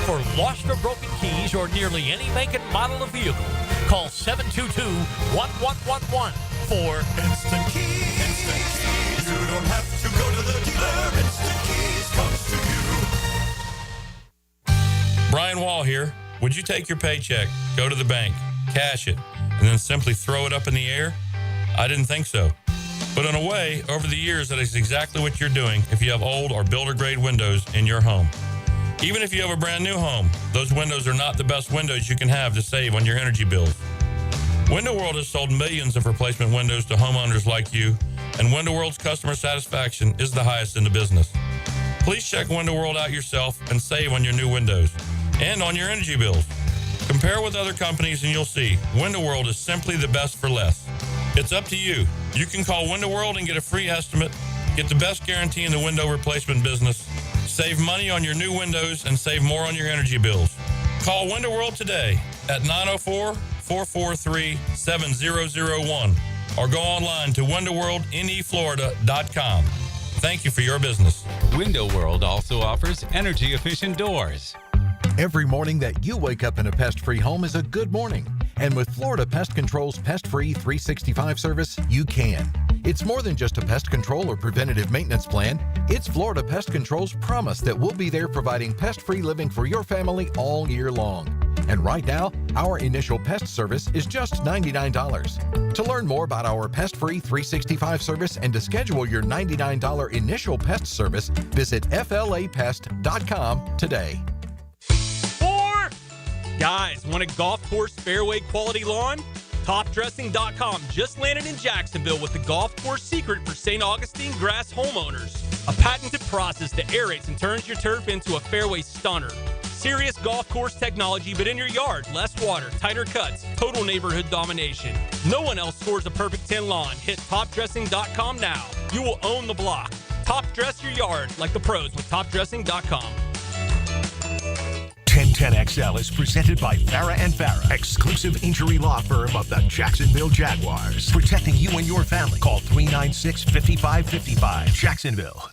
For lost or broken keys or nearly any make and model of vehicle, call 722-1111 for Instant Keys. Instant Keys. You don't have to go to the dealer. Instant Keys comes to you. Brian Wall here. Would you take your paycheck, go to the bank, cash it, and then simply throw it up in the air? I didn't think so. But in a way, over the years, that is exactly what you're doing if you have old or builder-grade windows in your home. Even if you have a brand new home, those windows are not the best windows you can have to save on your energy bills. Window World has sold millions of replacement windows to homeowners like you, and Window World's customer satisfaction is the highest in the business. Please check Window World out yourself and save on your new windows and on your energy bills. Compare with other companies and you'll see Window World is simply the best for less. It's up to you. You can call Window World and get a free estimate, get the best guarantee in the window replacement business, save money on your new windows, and save more on your energy bills. Call Window World today at 904-443-7001 or go online to windowworldneflorida.com. Thank you for your business. Window World also offers energy-efficient doors. Every morning that you wake up in a pest-free home is a good morning. And with Florida Pest Control's Pest-Free 365 service, you can. It's more than just a pest control or preventative maintenance plan. It's Florida Pest Control's promise that we'll be there providing pest-free living for your family all year long. And right now, our initial pest service is just $99. To learn more about our Pest-Free 365 service and to schedule your $99 initial pest service, visit flapest.com today. Guys, want a golf course fairway quality lawn? TopDressing.com just landed in Jacksonville with the golf course secret for St. Augustine grass homeowners. A patented process that aerates and turns your turf into a fairway stunner. Serious golf course technology, but in your yard. Less water, tighter cuts, total neighborhood domination. No one else scores a perfect 10 lawn. Hit TopDressing.com now. You will own the block. Top dress your yard like the pros with TopDressing.com. 10XL is presented by Farah and Farah, exclusive injury law firm of the Jacksonville Jaguars. Protecting you and your family. Call 396-5555. Jacksonville.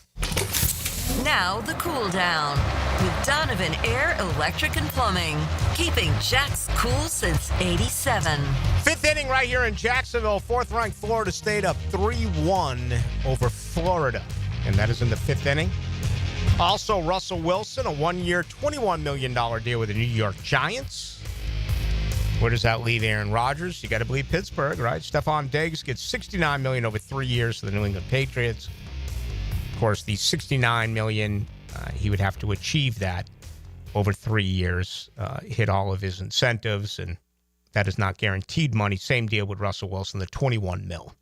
Now the cool down with Donovan Air, Electric and Plumbing, keeping Jack's cool since '87. Fifth inning right here in Jacksonville. Fourth-ranked Florida State up 3-1 over Florida, and that is in the fifth inning. Also, Russell Wilson, a one-year, $21 million deal with the New York Giants. Where does that leave Aaron Rodgers? You got to believe Pittsburgh, right? Stephon Diggs gets $69 million over 3 years for the New England Patriots. Of course, the $69 million, he would have to achieve that over 3 years, hit all of his incentives, and that is not guaranteed money. Same deal with Russell Wilson, the $21 million.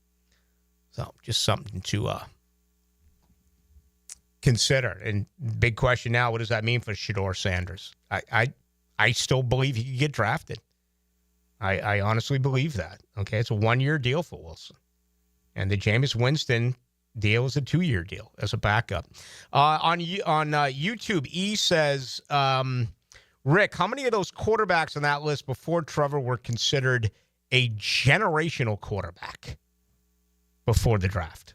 So just something to consider. And big question now, what does that mean for Shedeur Sanders? I still believe he could get drafted. I honestly believe that. Okay, it's a one-year deal for Wilson. And the Jameis Winston deal is a 2-year deal as a backup. On YouTube, E says, Rick, how many of those quarterbacks on that list before Trevor were considered a generational quarterback before the draft?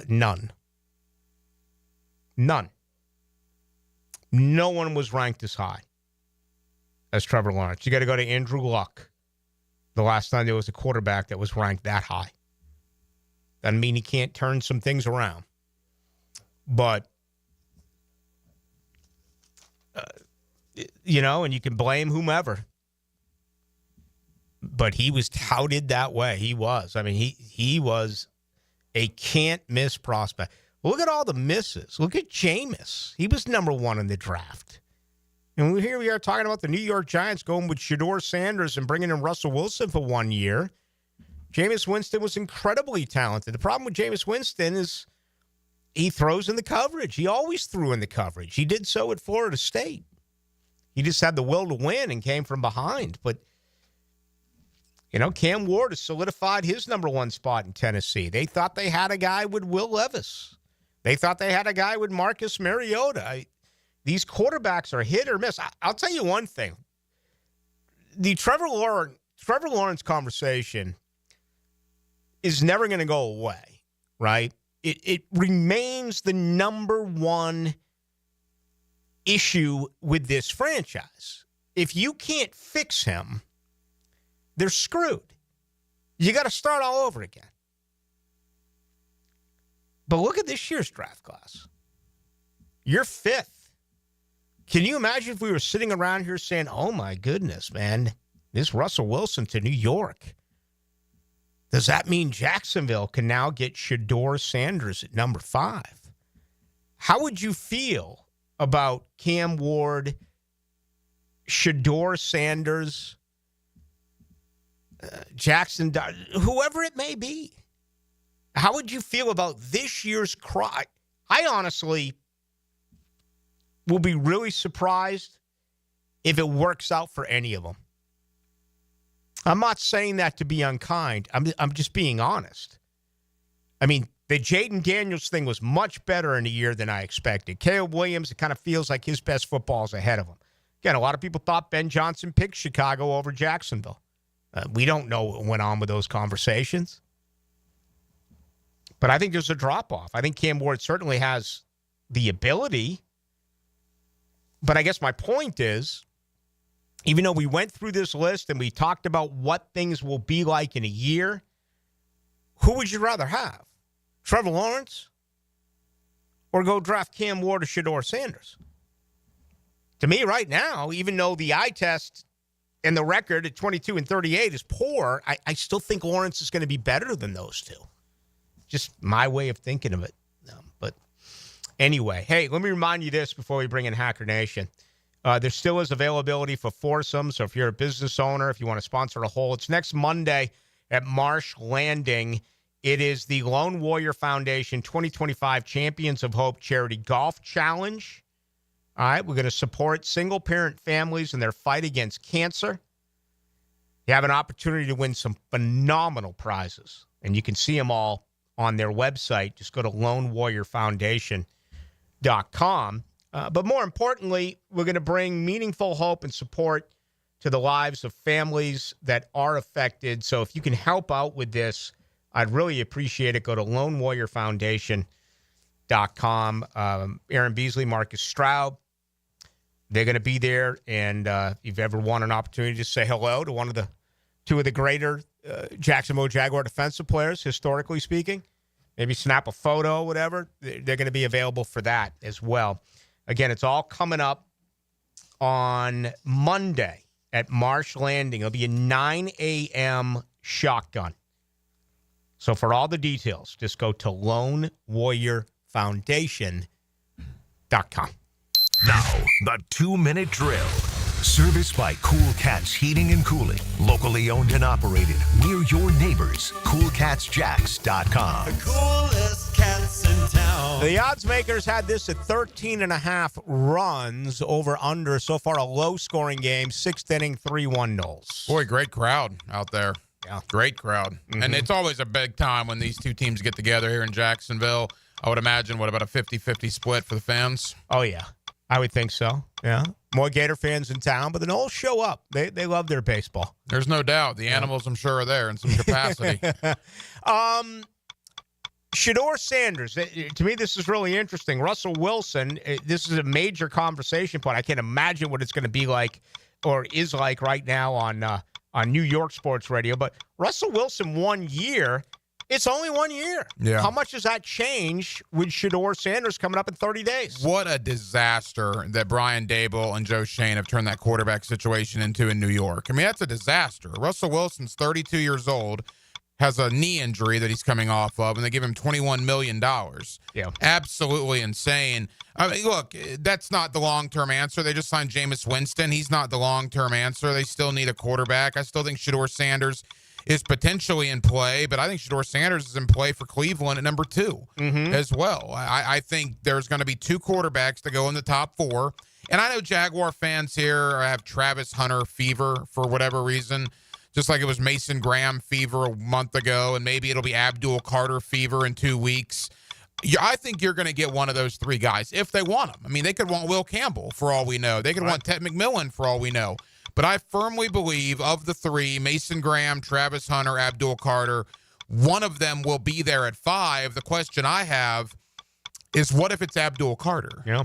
None. None. No one was ranked as high as Trevor Lawrence. You got to go to Andrew Luck. The last time there was a quarterback that was ranked that high. Doesn't mean he can't turn some things around. But, and you can blame whomever. But he was touted that way. He was. I mean, he was a can't-miss prospect. Look at all the misses. Look at Jameis. He was number one in the draft. And here we are talking about the New York Giants going with Shedeur Sanders and bringing in Russell Wilson for 1 year. Jameis Winston was incredibly talented. The problem with Jameis Winston is he throws in the coverage. He always threw in the coverage. He did so at Florida State. He just had the will to win and came from behind. But, Cam Ward has solidified his number one spot in Tennessee. They thought they had a guy with Will Levis. They thought they had a guy with Marcus Mariota. These quarterbacks are hit or miss. I'll tell you one thing. The Trevor Lawrence conversation is never going to go away, right? It remains the number one issue with this franchise. If you can't fix him, they're screwed. You got to start all over again. But look at this year's draft class. You're fifth. Can you imagine if we were sitting around here saying, oh, my goodness, man, this Russell Wilson to New York. Does that mean Jacksonville can now get Shedeur Sanders at number 5? How would you feel about Cam Ward, Shedeur Sanders, Jackson, whoever it may be? How would you feel about this year's cry? I honestly will be really surprised if it works out for any of them. I'm not saying that to be unkind. I'm just being honest. I mean, the Jaden Daniels thing was much better in a year than I expected. Caleb Williams, it kind of feels like his best football is ahead of him. Again, a lot of people thought Ben Johnson picked Chicago over Jacksonville. We don't know what went on with those conversations. But I think there's a drop-off. I think Cam Ward certainly has the ability. But I guess my point is, even though we went through this list and we talked about what things will be like in a year, who would you rather have? Trevor Lawrence? Or go draft Cam Ward or Shedeur Sanders? To me right now, even though the eye test and the record at 22-38 is poor, I still think Lawrence is going to be better than those two. Just my way of thinking of it. But anyway, hey, let me remind you this before we bring in Hacker Nation. There still is availability for foursomes. So if you're a business owner, if you want to sponsor a hole, it's next Monday at Marsh Landing. It is the Lone Warrior Foundation 2025 Champions of Hope Charity Golf Challenge. All right, we're going to support single-parent families in their fight against cancer. You have an opportunity to win some phenomenal prizes, and you can see them all on their website. Just go to lonewarriorfoundation.com. But more importantly, we're going to bring meaningful hope and support to the lives of families that are affected. So if you can help out with this, I'd really appreciate it. Go to lonewarriorfoundation.com. Aaron Beasley, Marcus Stroud, they're going to be there. And if you've ever wanted an opportunity to say hello to two of the greater Jacksonville Jaguar defensive players, historically speaking, maybe snap a photo, whatever, they're going to be available for that as well. Again, it's all coming up on Monday at Marsh Landing. It'll be a 9 a.m. shotgun. So for all the details, just go to lonewarriorfoundation.com. Now, the 2-minute drill. Serviced by Cool Cats Heating and Cooling. Locally owned and operated. We're your neighbors. CoolCatsJacks.com. The coolest cats in town. The odds makers had this at 13.5 runs over under. So far, a low-scoring game. 6th inning, 3-1 Knowles. Boy, great crowd out there. Yeah. Great crowd. Mm-hmm. And it's always a big time when these two teams get together here in Jacksonville. I would imagine, about a 50-50 split for the fans? Oh, yeah. I would think so. Yeah. More Gator fans in town, but the Knowles show up. They love their baseball. There's no doubt. The animals, I'm sure, are there in some capacity. Shedeur Sanders. To me, this is really interesting. Russell Wilson, this is a major conversation point. I can't imagine what it's going to be like or is like right now on New York sports radio. But Russell Wilson 1 year, it's only 1 year. Yeah. How much does that change with Shedeur Sanders coming up in 30 days? What a disaster that Brian Daboll and Joe Schoen have turned that quarterback situation into in New York. I mean, that's a disaster. Russell Wilson's 32 years old, has a knee injury that he's coming off of, and they give him $21 million. Yeah. Absolutely insane. I mean, look, that's not the long-term answer. They just signed Jameis Winston. He's not the long-term answer. They still need a quarterback. I still think Shedeur Sanders is potentially in play, but I think Shedeur Sanders is in play for Cleveland at number 2 as well. I think there's going to be 2 quarterbacks to go in the top 4. And I know Jaguar fans here have Travis Hunter fever for whatever reason, just like it was Mason Graham fever a month ago, and maybe it'll be Abdul Carter fever in 2 weeks. I think you're going to get one of those 3 guys if they want them. I mean, they could want Will Campbell for all we know. They could want Ted McMillan for all we know. But I firmly believe of the 3, Mason Graham, Travis Hunter, Abdul Carter, one of them will be there at 5. The question I have is, what if it's Abdul Carter? Yeah.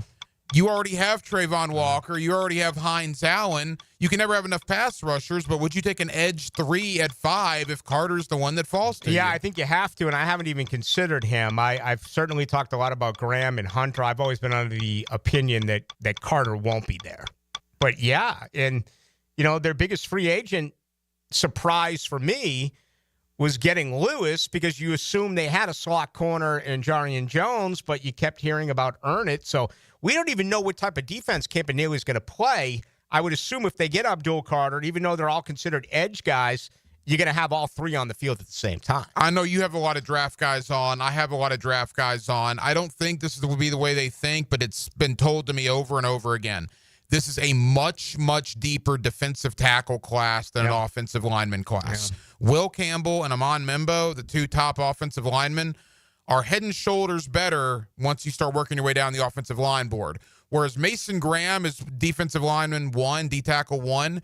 You already have Trayvon Walker. You already have Hines Allen. You can never have enough pass rushers, but would you take an edge 3 at 5 if Carter's the one that falls to you? Yeah, I think you have to, and I haven't even considered him. I've certainly talked a lot about Graham and Hunter. I've always been under the opinion that Carter won't be there. But, yeah, and their biggest free agent surprise for me was getting Lewis, because you assume they had a slot corner in Jarian Jones, but you kept hearing about Ernest. So we don't even know what type of defense Campanile is going to play. I would assume if they get Abdul Carter, even though they're all considered edge guys, you're going to have all 3 on the field at the same time. I know you have a lot of draft guys on. I have a lot of draft guys on. I don't think this will be the way they think, but it's been told to me over and over again. This is a much, much deeper defensive tackle class than an offensive lineman class. Yeah. Will Campbell and Amon Membo, the 2 top offensive linemen, are head and shoulders better once you start working your way down the offensive line board. Whereas Mason Graham is defensive lineman 1, D-tackle 1,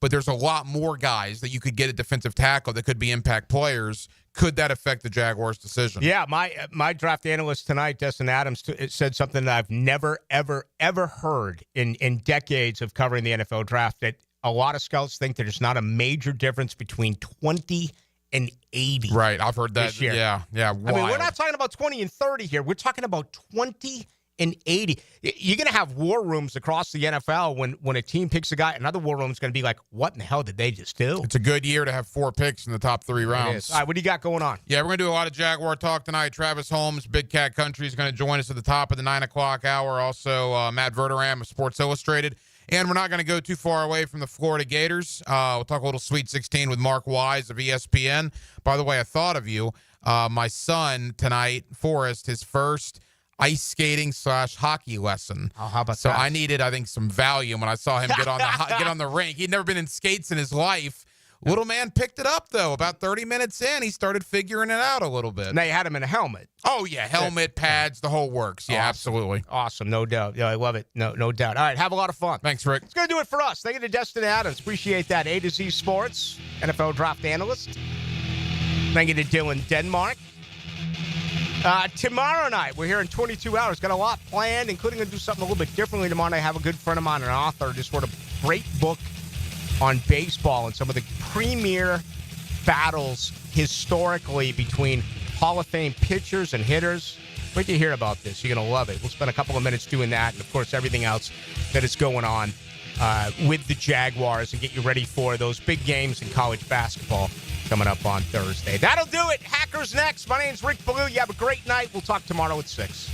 but there's a lot more guys that you could get at defensive tackle that could be impact players. Could that affect the Jaguars' decision? Yeah, my draft analyst tonight, Dustin Adams, said something that I've never, ever, ever heard in decades of covering the NFL draft, that a lot of scouts think there's not a major difference between 20 and 80. Right, I've heard that. Yeah, wild. I mean, we're not talking about 20 and 30 here. We're talking about 20 and 80. You're going to have war rooms across the NFL when a team picks a guy. Another war room is going to be like, what in the hell did they just do? It's a good year to have 4 picks in the top 3 rounds. All right, what do you got going on? Yeah, we're going to do a lot of Jaguar talk tonight. Travis Holmes, Big Cat Country, is going to join us at the top of the 9 o'clock hour. Also, Matt Verderam of Sports Illustrated. And we're not going to go too far away from the Florida Gators. We'll talk a little Sweet 16 with Mark Wise of ESPN. By the way, I thought of you. My son tonight, Forrest, his first ice skating / hockey lesson. Oh, how about so that? I needed, I think, some Valium when I saw him get on the rink. He'd never been in skates in his life. Little man picked it up, though. About 30 minutes in, he started figuring it out a little bit. And they had him in a helmet. Oh, yeah. Helmet, pads, the whole works. Yeah, Awesome. absolutely. Awesome. No doubt. Yeah, I love it. No doubt. All right. Have a lot of fun. Thanks, Rick. It's going to do it for us. Thank you to Dustin Adams. Appreciate that. A to Z Sports, NFL draft analyst. Thank you to Dylan Denmark. Tomorrow night, we're here in 22 hours. Got a lot planned, including going to do something a little bit differently tomorrow night. I have a good friend of mine, an author, just wrote a great book on baseball and some of the premier battles historically between Hall of Fame pitchers and hitters. Wait to hear about this. You're going to love it. We'll spend a couple of minutes doing that, and, of course, everything else that is going on with the Jaguars, and get you ready for those big games in college basketball coming up on Thursday. That'll do it. Hackers next. My name's Rick Ballou. You have a great night. We'll talk tomorrow at 6.